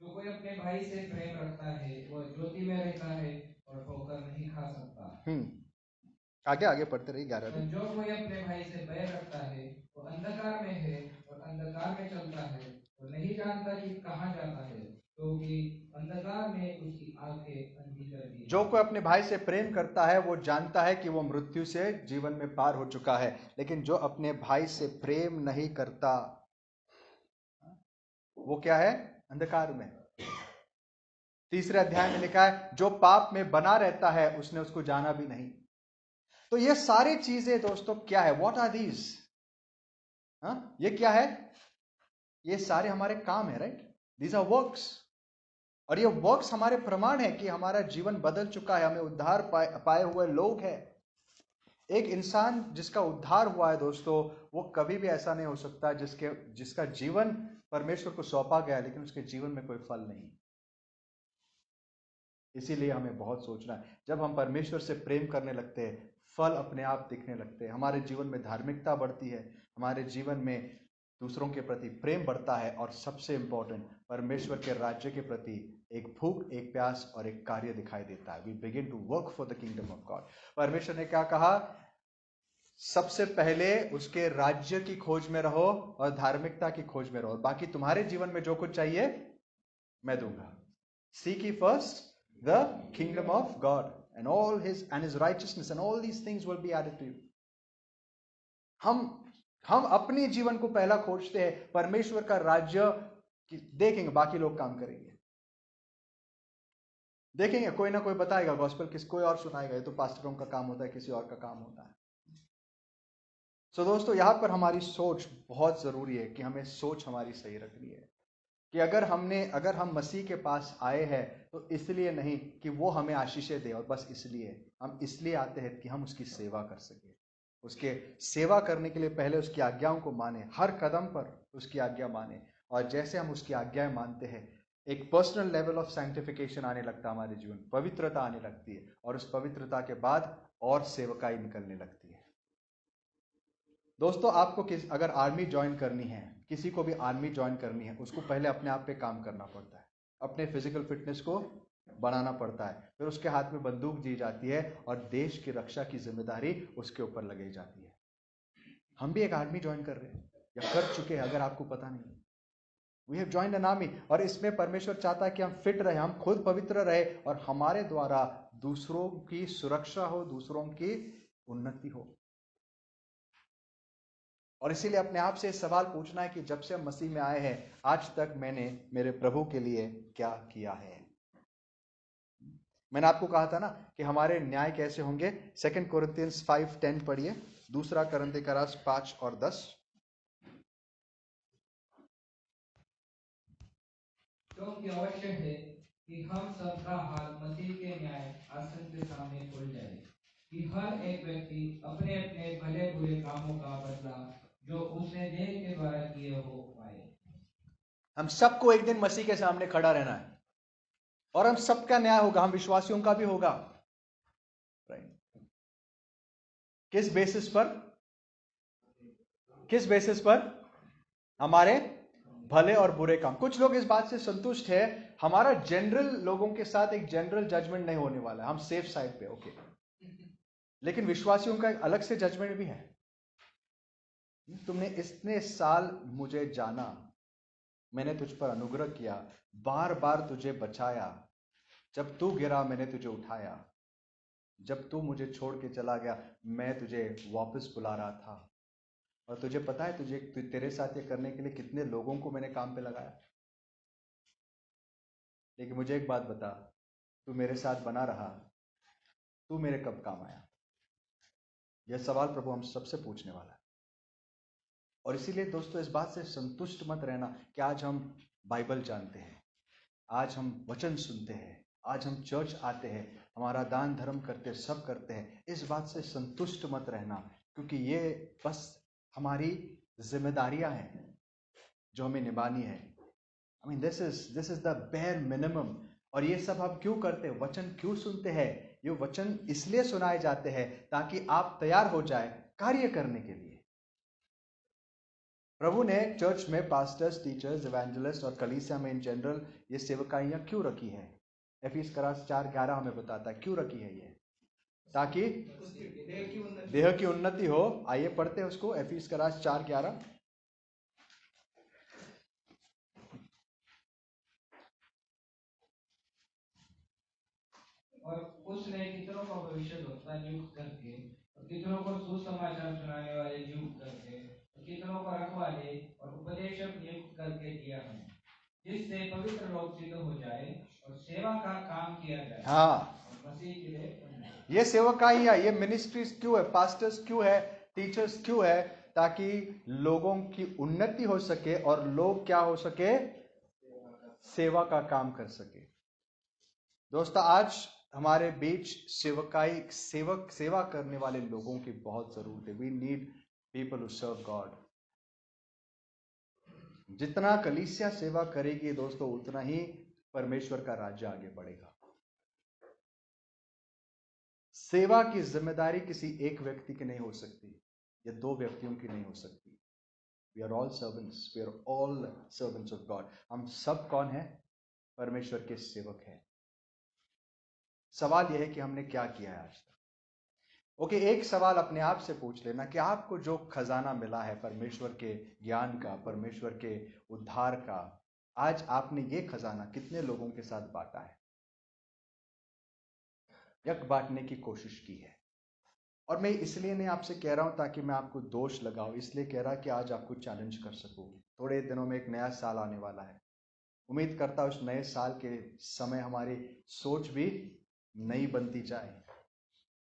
जो कोई अपने भाई से प्रेम रखता है वह ज्योति में रहता है और ठोकर नहीं खा सकता। आगे आगे पढ़ते रहिए 11। जो कोई अपने भाई से बैर रखता है वो अंधकार में है और अंधकार में चलता है और नहीं जानता कि कहाँ जाता है, क्योंकि अंधकार ने उसकी आंखें अंधी कर दी। जो कोई अपने भाई से प्रेम करता है वो जानता है कि वो मृत्यु से जीवन में पार हो चुका है, लेकिन जो अपने भाई से प्रेम नहीं करता वो क्या है? अंधकार में। तीसरे अध्याय में लिखा है जो पाप में बना रहता है उसने उसको जाना भी नहीं। तो ये सारी चीजें दोस्तों क्या है? What are these? ये क्या है? ये सारे हमारे काम है, राइट? These are works. और ये वर्क्स हमारे प्रमाण है कि हमारा जीवन बदल चुका है, हमें उद्धार पाए हुए लोग हैं। एक इंसान जिसका उद्धार हुआ है दोस्तों, वो कभी भी ऐसा नहीं हो सकता जिसका जीवन परमेश्वर को सौंपा गया लेकिन उसके जीवन में कोई फल नहीं। इसीलिए हमें बहुत सोचना है। जब हम परमेश्वर से प्रेम करने लगते हैं, फल अपने आप दिखने लगते हैं। हमारे जीवन में धार्मिकता बढ़ती है, हमारे जीवन में दूसरों के प्रति प्रेम बढ़ता है, और सबसे इंपॉर्टेंट, परमेश्वर के राज्य के प्रति एक भूख, एक प्यास और एक कार्य दिखाई देता है। We begin to work for the kingdom of God. परमेश्वर ने क्या कहा? सबसे पहले उसके राज्य की खोज में रहो और धार्मिकता की खोज में रहो, और बाकी तुम्हारे जीवन में जो कुछ चाहिए मैं दूंगा। Seek ye first the kingdom of God and all his righteousness, and all these things will be added to you. हम अपने जीवन को पहला खोजते हैं, परमेश्वर का राज्य देखेंगे, बाकी लोग काम करेंगे। देखेंगे कोई ना कोई बताएगा गॉस्पेल, कोई और सुनाएगा, ये तो पास्टरों का काम होता है, किसी और का काम होता है। सो दोस्तों, यहां पर हमारी सोच बहुत जरूरी है कि हमें सोच हमारी सही रखनी है कि अगर हम मसीह के पास आए हैं तो इसलिए नहीं कि वो हमें आशीषें दे, और बस इसलिए हम इसलिए आते हैं कि हम उसकी सेवा कर सके। उसके सेवा करने के लिए पहले उसकी आज्ञाओं को माने, हर कदम पर उसकी आज्ञा माने, और जैसे हम उसकी आज्ञाएं मानते हैं एक पर्सनल लेवल ऑफ सैंक्टिफिकेशन आने लगता है हमारे जीवन, पवित्रता आने लगती है, और उस पवित्रता के बाद और सेवकाई निकलने लगती है। दोस्तों, आपको अगर आर्मी ज्वाइन करनी है, किसी को भी आर्मी ज्वाइन करनी है, उसको पहले अपने आप पे काम करना पड़ता है, अपने फिजिकल फिटनेस को बनाना पड़ता है, फिर उसके हाथ में बंदूक दी जाती है और देश की रक्षा की जिम्मेदारी उसके ऊपर लगाई जाती है। हम भी एक आर्मी ज्वाइन कर रहे हैं या कर चुके हैं, अगर आपको पता नहीं। We have joined an army, और इसमें परमेश्वर चाहता है कि हम फिट रहे, हम खुद पवित्र रहे, और हमारे द्वारा दूसरों की सुरक्षा हो, दूसरों की उन्नति हो। और इसीलिए अपने आप से सवाल पूछना है कि जब से हम मसीह में आए हैं आज तक मैंने मेरे प्रभु के लिए क्या किया है। मैंने आपको कहा था ना कि हमारे न्याय कैसे होंगे। 2 कोरिन्थियंस 5:10 पढ़िए, 2 कोरिन्थियों 5 और 10। क्योंकि अवश्य है कि हम सबका हाल मसीह के न्याय आसन के सामने खुल जाए, कि हर एक व्यक्ति अपने अपने भले बुरे कामों का बदला जो उसने देह के द्वारा किए हो पाए। हम सबको एक दिन मसीह के सामने खड़ा रहना है, और हम सबका न्याय होगा, हम विश्वासियों का भी होगा। किस बेसिस पर? किस बेसिस पर? हमारे भले और बुरे काम। कुछ लोग इस बात से संतुष्ट है, हमारा जनरल लोगों के साथ एक जनरल जजमेंट नहीं होने वाला है, हम सेफ साइड पे, ओके। लेकिन विश्वासियों का एक अलग से जजमेंट भी है। तुमने इतने साल मुझे जाना, मैंने तुझ पर अनुग्रह किया, बार बार तुझे बचाया, जब तू गिरा मैंने तुझे उठाया, जब तू मुझे छोड़ के चला गया मैं तुझे वापस बुला रहा था। और तुझे पता है तेरे साथ ये करने के लिए कितने लोगों को मैंने काम पे लगाया। लेकिन मुझे एक बात बता, तू मेरे साथ बना रहा, तू मेरे कब काम आया? यह सवाल प्रभु हम सबसे पूछने वाला है। और इसीलिए दोस्तों इस बात से संतुष्ट मत रहना कि आज हम बाइबल जानते हैं, आज हम वचन सुनते हैं, आज हम चर्च आते हैं, हमारा दान धर्म करते, सब करते हैं। इस बात से संतुष्ट मत रहना, क्योंकि ये बस हमारी जिम्मेदारियां हैं जो हमें निभानी है। I mean this is the bare minimum. और ये सब हम क्यों करते हैं? वचन क्यों सुनते हैं? ये वचन इसलिए सुनाए जाते हैं ताकि आप तैयार हो जाए कार्य करने के लिए। प्रभु ने चर्च में पास्टर्स, टीचर्स, इवेंजलिस्ट और कलीसिया में इन जनरल ये सेवकाइयां क्यों रखी है? एफिस 4:11 हमें बताता है क्यों रखी है ये, ताकि देह की उन्नति हो। आइए पढ़ते हैं उसको, एफिस 4:11। और उसने कितनों को भविष्यद्वक्ता नियुक्त करके, कितनों को सुसमाचार सुनाने वाले नियुक्त करके, कितनों को रखवाले और उपदेशक नियुक्त करके दिया है, जिससे पवित्र लोग सिद्ध हो जाए और सेवा का काम किया जाए। हाँ, मसीह के लिए ये सेवकाइयां, ये मिनिस्ट्रीज क्यों है? पास्टर्स क्यों है? टीचर्स क्यों है? ताकि लोगों की उन्नति हो सके और लोग क्या हो सके? सेवा का काम कर सके। दोस्तों आज हमारे बीच सेवा करने वाले लोगों की बहुत जरूरत है। We need people who serve God. जितना कलीसिया सेवा करेगी दोस्तों, उतना ही परमेश्वर का राज्य आगे बढ़ेगा। सेवा की जिम्मेदारी किसी एक व्यक्ति की नहीं हो सकती, या दो व्यक्तियों की नहीं हो सकती। We are all servants, we are all servants of God. हम सब कौन है? परमेश्वर के सेवक हैं। सवाल यह है कि हमने क्या किया है आज तक। ओके, एक सवाल अपने आप से पूछ लेना कि आपको जो खजाना मिला है परमेश्वर के ज्ञान का, परमेश्वर के उद्धार का, आज आपने ये खजाना कितने लोगों के साथ बांटा है या बांटने की कोशिश की है? और मैं इसलिए नहीं आपसे कह रहा हूं ताकि मैं आपको दोष लगाऊं, इसलिए कह रहा कि आज आपको चैलेंज कर सकूं। थोड़े दिनों में एक नया साल आने वाला है। उम्मीद करता हूं उस नए साल के समय हमारी सोच भी नई बनती जाए,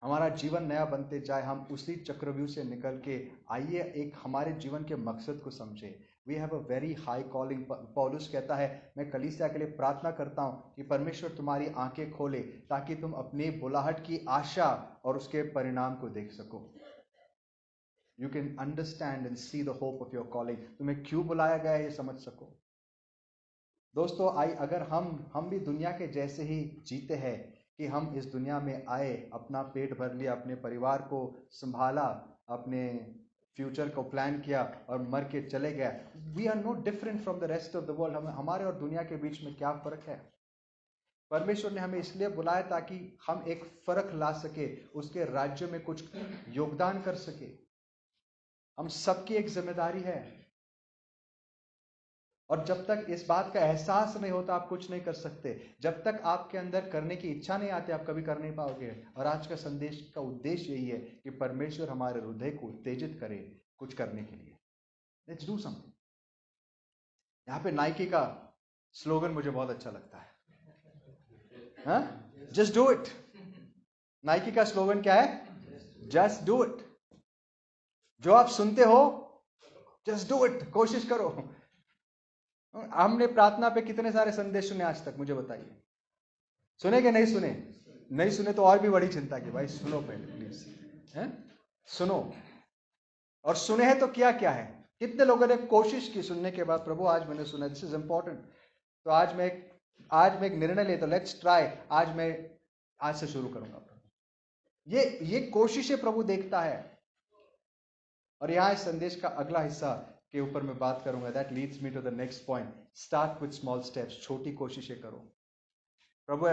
हमारा जीवन नया बनते जाए, हम उसी चक्रव्यूह से निकल के आइए एक हमारे जीवन के मकसद को समझे। We have a very high calling. पौलुस कहता है, मैं कलीसिया के लिए प्रार्थना करता हूं कि परमेश्वर तुम्हारी आंखें खोले ताकि तुम अपनी बुलाहट की आशा और उसके परिणाम को देख सको। You can understand and see the hope of your calling. तुम्हें क्यों बुलाया गया है ये समझ सको। दोस्तों अगर हम भी दुनिया के जैसे ही जीते हैं कि हम इस दुनिया में आए, अपना पेट भर लिया, अपने परिवार को संभाला, अपने फ्यूचर को प्लान किया और मर के चले गए, we are not different from the rest of the world. हमारे और दुनिया के बीच में क्या फर्क है? परमेश्वर ने हमें इसलिए बुलाया ताकि हम एक फर्क ला सके, उसके राज्य में कुछ योगदान कर सके। हम सबकी एक जिम्मेदारी है, और जब तक इस बात का एहसास नहीं होता आप कुछ नहीं कर सकते। जब तक आपके अंदर करने की इच्छा नहीं आती आप कभी कर नहीं पाओगे। और आज का संदेश का उद्देश्य यही है कि परमेश्वर हमारे हृदय को उत्तेजित करे कुछ करने के लिए। Let's do something. यहाँ पे नाइकी का स्लोगन मुझे बहुत अच्छा लगता है, जस्ट डू इट। नाइकी का स्लोगन क्या है? Just do it. जो आप सुनते हो जस्ट डू इट, कोशिश करो। हमने प्रार्थना पे कितने सारे संदेश सुने आज तक, मुझे बताइए। सुने कि नहीं सुने? नहीं सुने तो और भी बड़ी चिंता की, भाई सुनो पहले प्लीज, सुनो। और सुने हैं तो क्या क्या है? कितने लोगों ने कोशिश की सुनने के बाद, प्रभु आज मैंने सुना, दिस इज इंपॉर्टेंट, तो आज मैं एक निर्णय लेता हूं, लेट्स ट्राई, आज से शुरू करूंगा। ये कोशिशें प्रभु देखता है। और यहां इस संदेश का अगला हिस्सा के ऊपर मैं बात करूंगा, that leads me to the next point, start with small steps. छोटी कोशिशें करो। प्रभु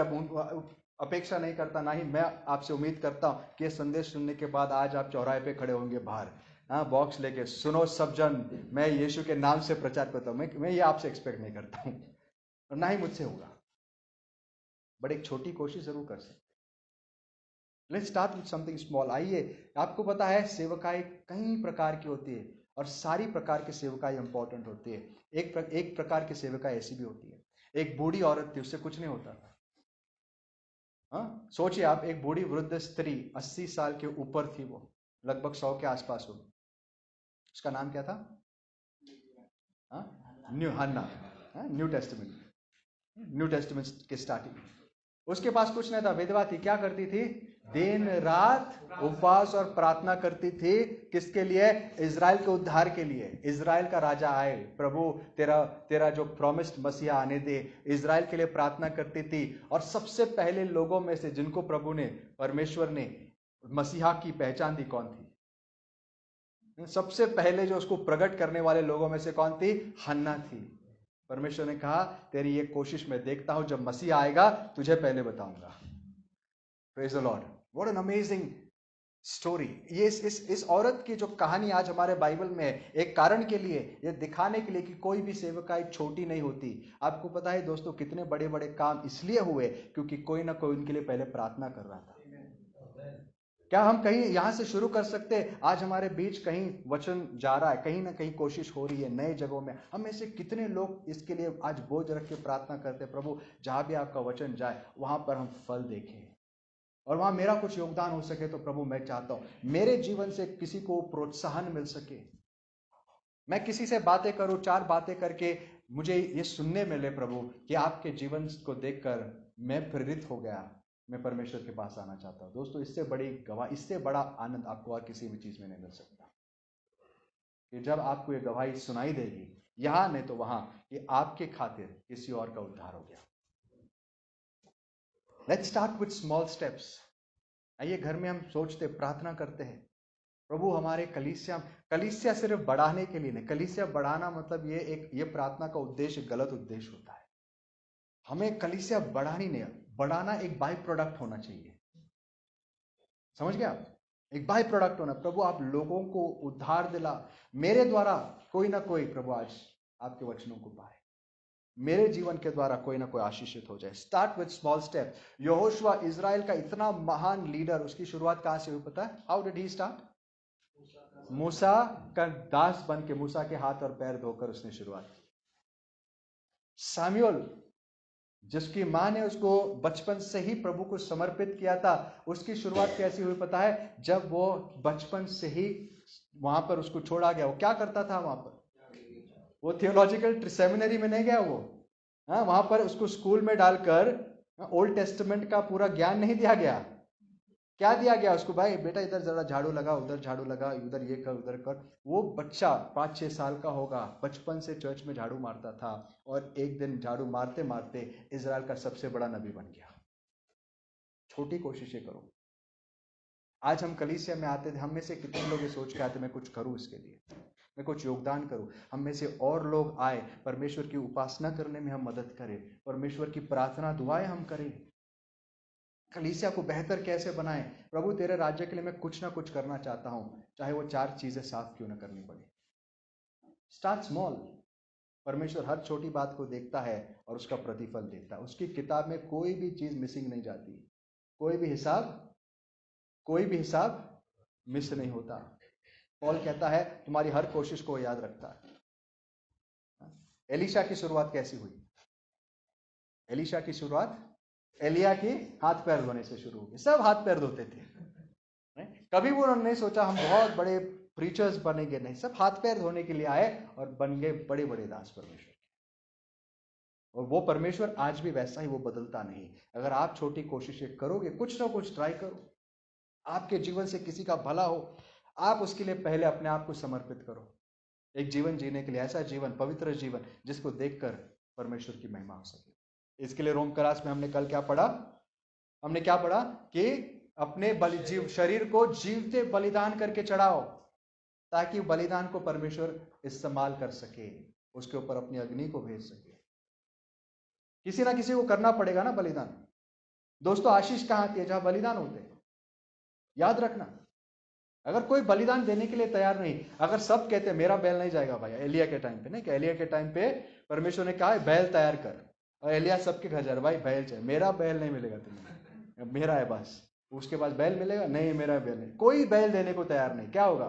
अपेक्षा नहीं करता, ना ही मैं आपसे उम्मीद करता हूं कि यह संदेश सुनने के बाद आज आप चौराहे पे खड़े होंगे बाहर, हाँ, बॉक्स लेके सुनो सब जन, मैं यीशु के नाम से प्रचार करता हूँ। मैं ये आपसे एक्सपेक्ट नहीं करता हूँ और ना ही मुझसे होगा, बट एक छोटी कोशिश जरूर कर सकते। Let's start with something small. आइए, आपको पता है सेवकाई कई प्रकार की होती है और सारी प्रकार की सेवकाई इंपॉर्टेंट होती है। एक प्रकार की सेवकाई ऐसी भी होती है, एक बूढ़ी औरत थी, उससे कुछ नहीं होता था। हाँ, सोचिए आप, एक बूढ़ी वृद्ध स्त्री 80 साल के ऊपर थी, वो लगभग 100 के आसपास होगी। उसका नाम क्या था? न्यू हन्ना, न्यू टेस्टमेंट के स्टार्टिंग। उसके पास कुछ नहीं था, विधवा थी। क्या करती थी? दिन रात उपवास और प्रार्थना करती थी। किसके लिए? इजराइल के उद्धार के लिए। इजराइल का राजा आए, प्रभु तेरा जो प्रॉमिस्ड मसीहा आने दे। इजराइल के लिए प्रार्थना करती थी। और सबसे पहले लोगों में से जिनको प्रभु ने, परमेश्वर ने मसीहा की पहचान दी, कौन थी? सबसे पहले जो उसको प्रकट करने वाले लोगों में से कौन थी? हन्ना थी। परमेश्वर ने कहा, तेरी ये कोशिश मैं देखता हूं, जब मसीह आएगा तुझे पहले बताऊंगा। Praise the Lord. What an amazing story. ये इस औरत की जो कहानी आज हमारे बाइबल में है, एक कारण के लिए, ये दिखाने के लिए कि कोई भी सेवकाई छोटी नहीं होती। आपको पता है दोस्तों, कितने बड़े बड़े काम इसलिए हुए क्योंकि कोई ना कोई उनके लिए पहले प्रार्थना कर रहा था। क्या हम कहीं यहां से शुरू कर सकते हैं? आज हमारे बीच कहीं वचन जा रहा है, कहीं ना कहीं कोशिश हो रही है नए जगहों में। हम में से कितने लोग इसके लिए आज बोझ रख के प्रार्थना करते हैं, प्रभु जहां भी आपका वचन जाए वहां पर हम फल देखें और वहां मेरा कुछ योगदान हो सके। तो प्रभु मैं चाहता हूं मेरे जीवन से किसी को प्रोत्साहन मिल सके, मैं किसी से बातें करूं, 4 बातें करके मुझे ये सुनने मिले प्रभु कि आपके जीवन को देखकर मैं प्रेरित हो गया, मैं परमेश्वर के पास आना चाहता हूं। दोस्तों, इससे बड़ी गवाही, इससे बड़ा आनंद आपको और किसी भी चीज में नहीं मिल सकता कि जब आपको ये गवाही सुनाई देगी, यहां नहीं तो वहां, कि आपके खातिर किसी और का उद्धार हो गया। Let's start with small steps. आइए, घर में हम सोचते, प्रार्थना करते हैं, प्रभु हमारे कलीसिया सिर्फ बढ़ाने के लिए नहीं। कलीसिया बढ़ाना मतलब ये प्रार्थना का उद्देश्य गलत उद्देश्य होता है। हमें कलीसिया बढ़ानी नहीं, बढ़ाना एक बाय प्रोडक्ट होना चाहिए। समझ गए आप? एक बाय प्रोडक्ट होना, प्रभु आप लोगों को उद्धार दिला, मेरे द्वारा कोई ना कोई प्रभु आज आपके वचनों को पाए, मेरे जीवन के द्वारा कोई ना कोई आशीषित हो जाए। Start with small step. Yehoshua Israel का इतना महान लीडर, उसकी शुरुआत कहां से हुई पता है? How did he start? मूसा का दास बन के, मूसा के हाथ और पैर धोकर उसने शुरुआत की। सामुएल, जिसकी मां ने उसको बचपन से ही प्रभु को समर्पित किया था, उसकी शुरुआत कैसी हुई पता है? जब वो बचपन से ही वहां पर उसको छोड़ा गया। वो क्या करता था वहां पर? वो थियोलॉजिकल सेमिनरी में नहीं गया वो, हाँ, वहां पर उसको स्कूल में डालकर ओल्ड टेस्टमेंट का पूरा ज्ञान नहीं दिया गया। क्या दिया गया उसको? भाई बेटा इधर जरा झाड़ू लगा, उधर झाड़ू लगा, उधर ये कर, उधर कर। वो बच्चा 5-6 साल का होगा, बचपन से चर्च में झाड़ू मारता था और एक दिन झाड़ू मारते मारते इजराइल का सबसे बड़ा नबी बन गया। छोटी कोशिशें करो। आज हम कलीसिया में आते थे, हम में से कितने लोग ये सोच के आते मैं कुछ करूं इसके लिए, मैं कुछ योगदान करूं। हम में से और लोग आए, परमेश्वर की उपासना करने में हम मदद करें, परमेश्वर की प्रार्थना दुआएं हम करें, कलीसिया को बेहतर कैसे बनाएं। प्रभु तेरे राज्य के लिए मैं कुछ ना कुछ करना चाहता हूं, चाहे वो 4 चीजें साफ क्यों ना करनी पड़े। Start small. परमेश्वर हर छोटी बात को देखता है और उसका प्रतिफल देता है। उसकी किताब में कोई भी चीज मिसिंग नहीं जाती, कोई भी हिसाब मिस नहीं होता। पॉल कहता है तुम्हारी हर कोशिश को याद रखता है। एलिशा की शुरुआत कैसी हुई? एलिशा की शुरुआत एलिया के हाथ पैर धोने से शुरू हो गई। सब हाथ पैर धोते थे, कभी वो उन्होंने नहीं सोचा हम बहुत बड़े प्रीचर्स बनेंगे, नहीं, सब हाथ पैर धोने के लिए आए और बन गए बड़े बड़े दास परमेश्वर। और वो परमेश्वर आज भी वैसा ही, वो बदलता नहीं। अगर आप छोटी कोशिशें करोगे, कुछ ना कुछ ट्राई करो, आपके जीवन से किसी का भला हो, आप उसके लिए पहले अपने आप को समर्पित करो। एक जीवन जीने के लिए, ऐसा जीवन, पवित्र जीवन जिसको देखकर परमेश्वर की महिमा हो सके। इसके लिए रोम क्लास में हमने कल क्या पढ़ा? हमने क्या पढ़ा कि अपने शरीर को जीवते बलिदान करके चढ़ाओ, ताकि बलिदान को परमेश्वर इस्तेमाल कर सके, उसके ऊपर अपनी अग्नि को भेज सके। किसी ना किसी को करना पड़ेगा ना बलिदान। दोस्तों, आशीष कहां आती है? जहां बलिदान होते हैं। याद रखना, अगर कोई बलिदान देने के लिए तैयार नहीं, अगर सब कहते हैं मेरा बैल नहीं जाएगा भाई, एलिया के टाइम पे नहीं, कि एलिया के टाइम पे परमेश्वर ने कहा बैल तैयार कर, और एलिया सबके घर जा रहा, भाई बैल चाहिए, मेरा बैल नहीं मिलेगा तुम्हें, मेरा है बस। उसके पास बैल मिलेगा, नहीं मेरा बैल नहीं, कोई बैल देने को तैयार नहीं। क्या होगा?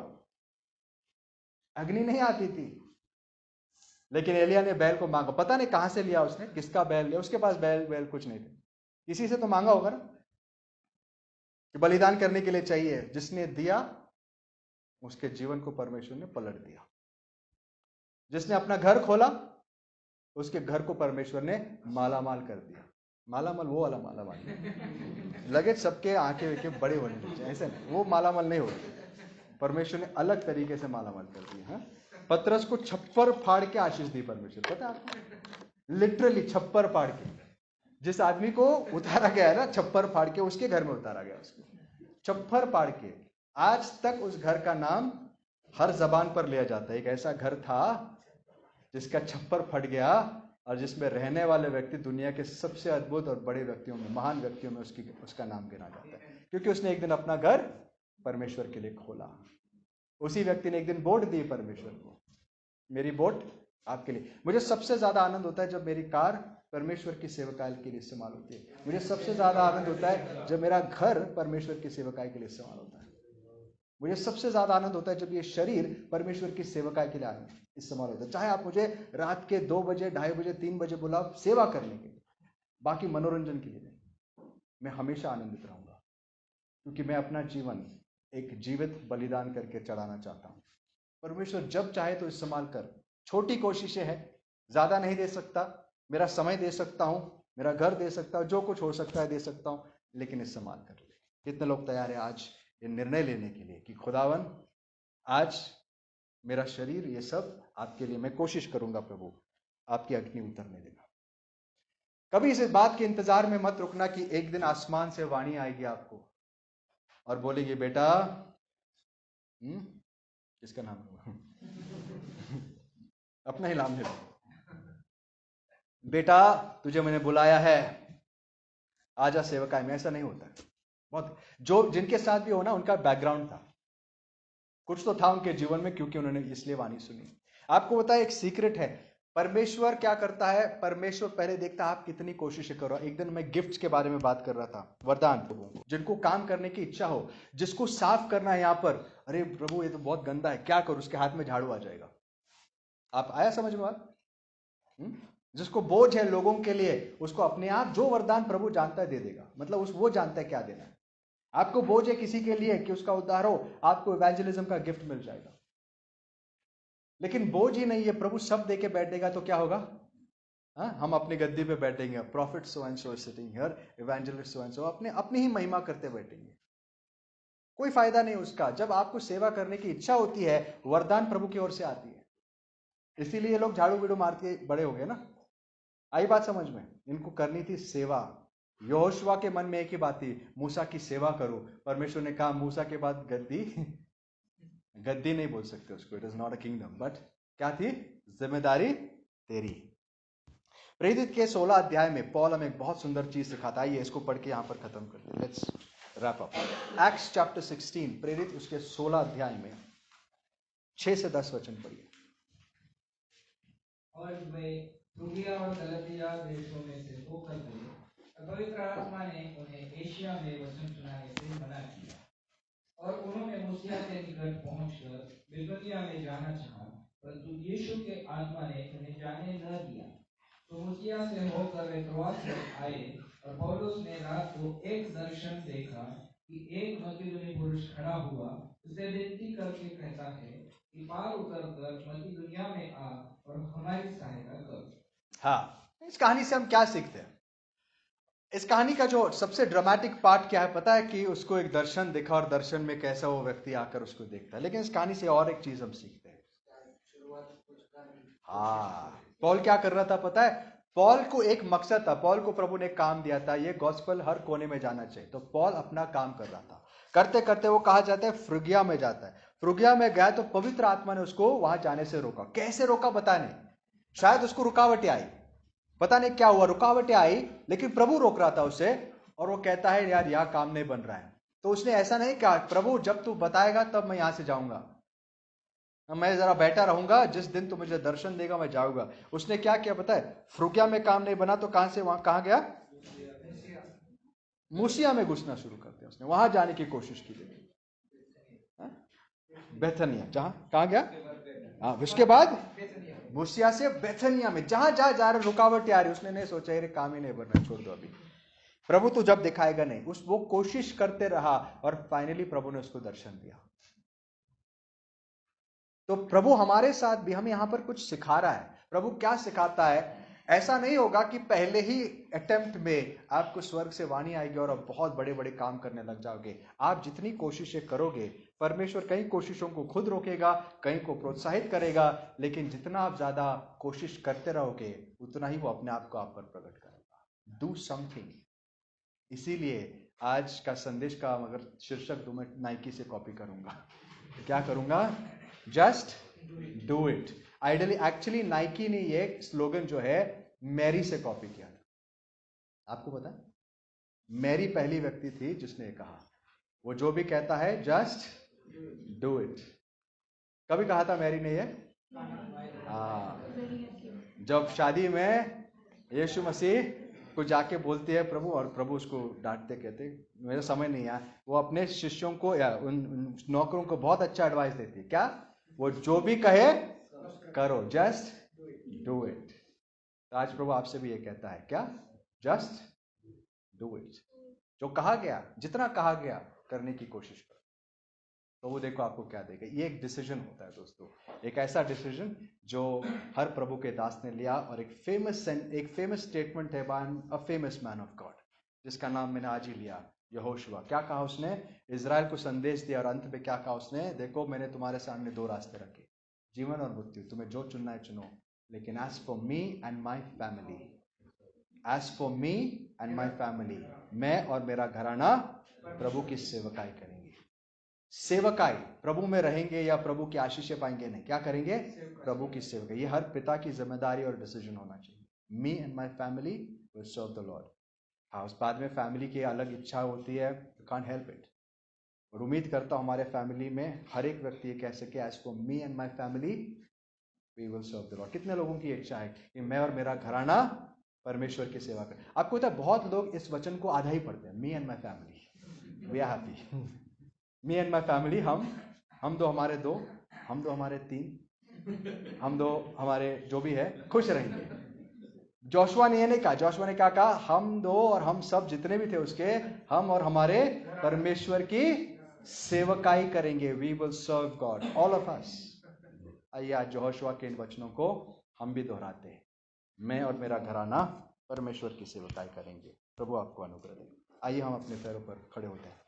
अग्नि नहीं आती थी। लेकिन एलिया ने बैल को मांगा, पता नहीं कहां से लिया उसने, किसका बैल लिया, उसके पास बैल कुछ नहीं थे, किसी से तो मांगा होगा ना, कि बलिदान करने के लिए चाहिए। जिसने दिया उसके जीवन को परमेश्वर ने पलट दिया। जिसने अपना घर खोला उसके घर को परमेश्वर ने मालामाल कर दिया। मालामाल वो वाला मालामाल लगे सबके आंखें बड़े होने लगे, ऐसे नहीं, वो मालामाल नहीं होते, परमेश्वर ने अलग तरीके से मालामाल कर दिया। पतरस को छप्पर फाड़ के आशीष दी परमेश्वर, पता है आपको? लिटरली छप्पर फाड़ के। जिस आदमी को उतारा गया है ना, छप्पर फाड़ के उसके घर में उतारा गया, उसको छप्पर फाड़ के। आज तक उस घर का नाम हर जबान पर लिया जाता है। एक ऐसा घर था जिसका छप्पर फट गया और जिसमें रहने वाले व्यक्ति दुनिया के सबसे अद्भुत और बड़े व्यक्तियों में, महान व्यक्तियों में उसका नाम गिना जाता है, क्योंकि उसने एक दिन अपना घर परमेश्वर के लिए खोला। उसी व्यक्ति ने एक दिन वोट दी परमेश्वर को, मेरी वोट आपके लिए। मुझे सबसे ज्यादा आनंद होता है जब मेरी कार परमेश्वर की सेवकाई के लिए इस्तेमाल होती है। मुझे सबसे ज्यादा आनंद होता है जब मेरा घर परमेश्वर की सेवकाई के लिए इस्तेमाल होता है। मुझे सबसे ज्यादा आनंद होता है जब ये शरीर परमेश्वर की सेवकाई के लिए इस्तेमाल होता है। चाहे आप मुझे रात के 2 बजे, 2:30 बजे, 3 बजे बुलाओ सेवा करने के लिए, बाकी मनोरंजन के लिए नहीं, मैं हमेशा आनंदित रहूंगा, क्योंकि मैं अपना जीवन एक जीवित बलिदान करके चढ़ाना चाहता हूं। परमेश्वर जब चाहे तो इस्तेमाल कर। छोटी कोशिशें हैं, ज्यादा नहीं दे सकता, मेरा समय दे सकता हूं, मेरा घर दे सकता हूं, जो कुछ हो सकता है दे सकता हूं, लेकिन इस्तेमाल कर ले। कितने लोग तैयार हैं आज ये निर्णय लेने के लिए कि खुदावन आज मेरा शरीर, ये सब आपके लिए, मैं कोशिश करूंगा प्रभु आपकी अग्नि उतरने देना। कभी इस बात के इंतजार में मत रुकना कि एक दिन आसमान से वाणी आएगी आपको और बोलेगी बेटा, किसका नाम है अपना ही नाम ले लो, बेटा तुझे मैंने बुलाया है, आजा सेवकाई में। ऐसा नहीं होता है। बहुत जो जिनके साथ भी हो ना, उनका बैकग्राउंड था, कुछ तो था उनके जीवन में, क्योंकि उन्होंने इसलिए वाणी सुनी। आपको पता है एक सीक्रेट है, परमेश्वर क्या करता है, परमेश्वर पहले देखता है आप कितनी कोशिश करो। एक दिन मैं गिफ्ट्स के बारे में बात कर रहा था, वरदान, जिनको काम करने की इच्छा हो, जिसको साफ करना है यहाँ पर, अरे प्रभु ये तो बहुत गंदा है, क्या करूं, उसके हाथ में झाड़ू आ जाएगा। आप आया समझ में बात? जिसको बोझ है लोगों के लिए, उसको अपने आप जो वरदान प्रभु जानता है दे देगा। मतलब वो जानता है क्या देना है। आपको बोझ है किसी के लिए कि उसका उद्धार हो, आपको इवेंजलिज्म का गिफ्ट मिल जाएगा। लेकिन बोझ ही नहीं है, प्रभु सब देके बैठेगा तो क्या होगा? हम अपनी गद्दी पे बैठेंगे, profit so and so sitting here, evangelist so and so, अपनी ही महिमा करते बैठेंगे, कोई फायदा नहीं उसका। जब आपको सेवा करने की इच्छा होती है, वरदान प्रभु की ओर से आती है। इसीलिए लोग झाड़ू बीड़ू मारते बड़े हो गए ना। आई बात समझ में? इनको करनी थी सेवा। यहोशुआ के मन में एक ही बात थी, मूसा की सेवा करो। परमेश्वर ने कहा मूसा के बाद गद्दी नहीं बोल सकते उसको, it is not a kingdom, but क्या थी? जिम्मेदारी तेरी। प्रेरित के 16 अध्याय में पॉल हमें एक बहुत सुंदर चीज सिखाता है। इसको पढ़ के यहां पर खत्म करते हैं। Let's wrap up. Acts chapter 16, प्रेरित उसके 16 अध्याय में 6 से 10 वचन पढ़िए। और वे फ्रूगिया और गलातिया देशों में से होकर गए। पवित्र आत्मा ने उन्हें एशिया में वचन सुनाने से मना किया, और उन्होंने मूसिया के निकट पहुंचकर बिथुनिया में जाना चाहा, परंतु यीशु के आत्मा ने उन्हें जाने न दिया। तो मूसिया से होकर वे त्रोआस में आए, और पौलुस ने रात को एक दर्शन देखा कि एक मकिदुनी पुरुष खड़ा हुआ, उसे विनती करके कहता है कि पार उतर कर मकिदुनिया में आ और हमारी सहायता कर। हाँ, इस कहानी से हम क्या सीखते हैं? इस कहानी का जो सबसे ड्रामेटिक पार्ट क्या है पता है? कि उसको एक दर्शन दिखा और दर्शन में कैसा वो व्यक्ति आकर उसको देखता है। लेकिन इस कहानी से और एक चीज हम सीखते हैं। हाँ, पॉल क्या कर रहा था पता है? पॉल को एक मकसद था, पॉल को प्रभु ने काम दिया था, ये गॉस्पेल हर कोने में जाना चाहिए। तो पॉल अपना काम कर रहा था, करते करते वो कहा जाता है फ्रूगिया में जाता है। फ्रूगिया में गया तो पवित्र आत्मा ने उसको वहां जाने से रोका। कैसे रोका पता नहीं, शायद उसको रुकावटें आई, पता नहीं क्या हुआ, रुकावटें आई, लेकिन प्रभु रोक रहा था उसे। और वो कहता है यार यहाँ काम नहीं बन रहा है, तो उसने ऐसा नहीं कहा प्रभु जब तू बताएगा तब मैं यहां से जाऊंगा, मैं जरा बैठा रहूंगा, जिस दिन तू मुझे दर्शन देगा मैं जाऊंगा। उसने क्या किया पता है? फ्रुगिया में काम नहीं बना तो कहां से वहां कहां गया? मूसिया में घुसना शुरू कर दिया उसने, वहां जाने की कोशिश की। बेथनिया, जहां कहां गया? हाँ, उसके बाद मूसिया से बेथनिया में, जहां जहां जा रहे रुकावट आ रही, उसने नहीं सोचा ये काम ही नहीं बनना, छोड़ दो अभी, प्रभु तू जब दिखाएगा नहीं। वो कोशिश करते रहा और फाइनली प्रभु ने उसको दर्शन दिया। तो प्रभु हमारे साथ भी हमें यहां पर कुछ सिखा रहा है। प्रभु क्या सिखाता है? ऐसा नहीं होगा कि पहले ही अटेम्प्ट में आपको स्वर्ग से वाणी आएगी और आप बहुत बड़े बड़े काम करने लग जाओगे। आप जितनी कोशिशें करोगे, परमेश्वर कई कोशिशों को खुद रोकेगा, कहीं को प्रोत्साहित करेगा, लेकिन जितना आप ज्यादा कोशिश करते रहोगे उतना ही वो अपने आप को आप पर प्रकट करेगा। Do something. इसीलिए आज का संदेश का अगर शीर्षक दूं, मैं नाइकी से कॉपी करूंगा। क्या करूंगा? Just do it. Ideally actually Nike ने ये स्लोगन जो है मैरी से कॉपी किया था। आपको पता है, मैरी पहली व्यक्ति थी जिसने ये कहा। वो जो भी कहता है जस्ट डू इट। कभी कहा था मैरी ने ये? हाँ, जब शादी में यीशु मसीह को जाके बोलती है प्रभु, और प्रभु उसको डांटते, कहते मेरा समझ नहीं आया। वो अपने शिष्यों को या उन नौकरों को बहुत अच्छा एडवाइस देती है, क्या? वो जो भी कहे करो, जस्ट डू इट। आज प्रभु आपसे भी ये कहता है, क्या? Just do it. जो कहा गया, जितना कहा गया करने की कोशिश करो, तो वो देखो आपको क्या देगा। ये एक डिसीजन होता है दोस्तों, एक ऐसा डिसीजन जो हर प्रभु के दास ने लिया। और एक फेमस स्टेटमेंट है by a famous man of God, जिसका नाम मैंने आज ही लिया, यहोशुआ। क्या कहा उसने? इजराइल को संदेश दिया और अंत में क्या कहा उसने? देखो मैंने तुम्हारे सामने दो रास्ते रखे, जीवन और मृत्यु, तुम्हें जो चुनना है चुनो, लेकिन as for me and my family, as for me and my family, मैं और मेरा घराना प्रभु की सेवकाई करेंगे। सेवकाई, प्रभु में रहेंगे या प्रभु की आशीषें पाएंगे? नहीं, क्या करेंगे? प्रभु की सेवकाई। ये हर पिता की जिम्मेदारी और डिसीजन होना चाहिए। Me and my family will serve the Lord. हाँ, उस बाद में फैमिली की अलग इच्छा होती है, यू कांट हेल्प इट। और उम्मीद करता हूं हमारे फैमिली में हर एक व्यक्ति ये कह सके, as for me and my family we will serve the Lord. कितने लोगों की इच्छा है कि मैं और मेरा घराना परमेश्वर की सेवा करें? आपको पता है बहुत लोग इस वचन को आधा ही पढ़ते हैं, me and my family we are happy, me and my family, हम दो हमारे दो, हम दो हमारे तीन, हम दो हमारे जो भी है, खुश रहेंगे। जोशुआ ने ये नहीं कहा, जोशुआ ने क्या कहा? हम दो और हम सब जितने भी थे उसके, हम और हमारे परमेश्वर की सेवकाई करेंगे। We will serve God, all of us. आइए आज जोशुआ के इन वचनों को हम भी दोहराते हैं, मैं और मेरा घराना परमेश्वर की सेवकाई करेंगे। प्रभु आपको अनुग्रह दे। आइए हम अपने पैरों पर खड़े होते हैं।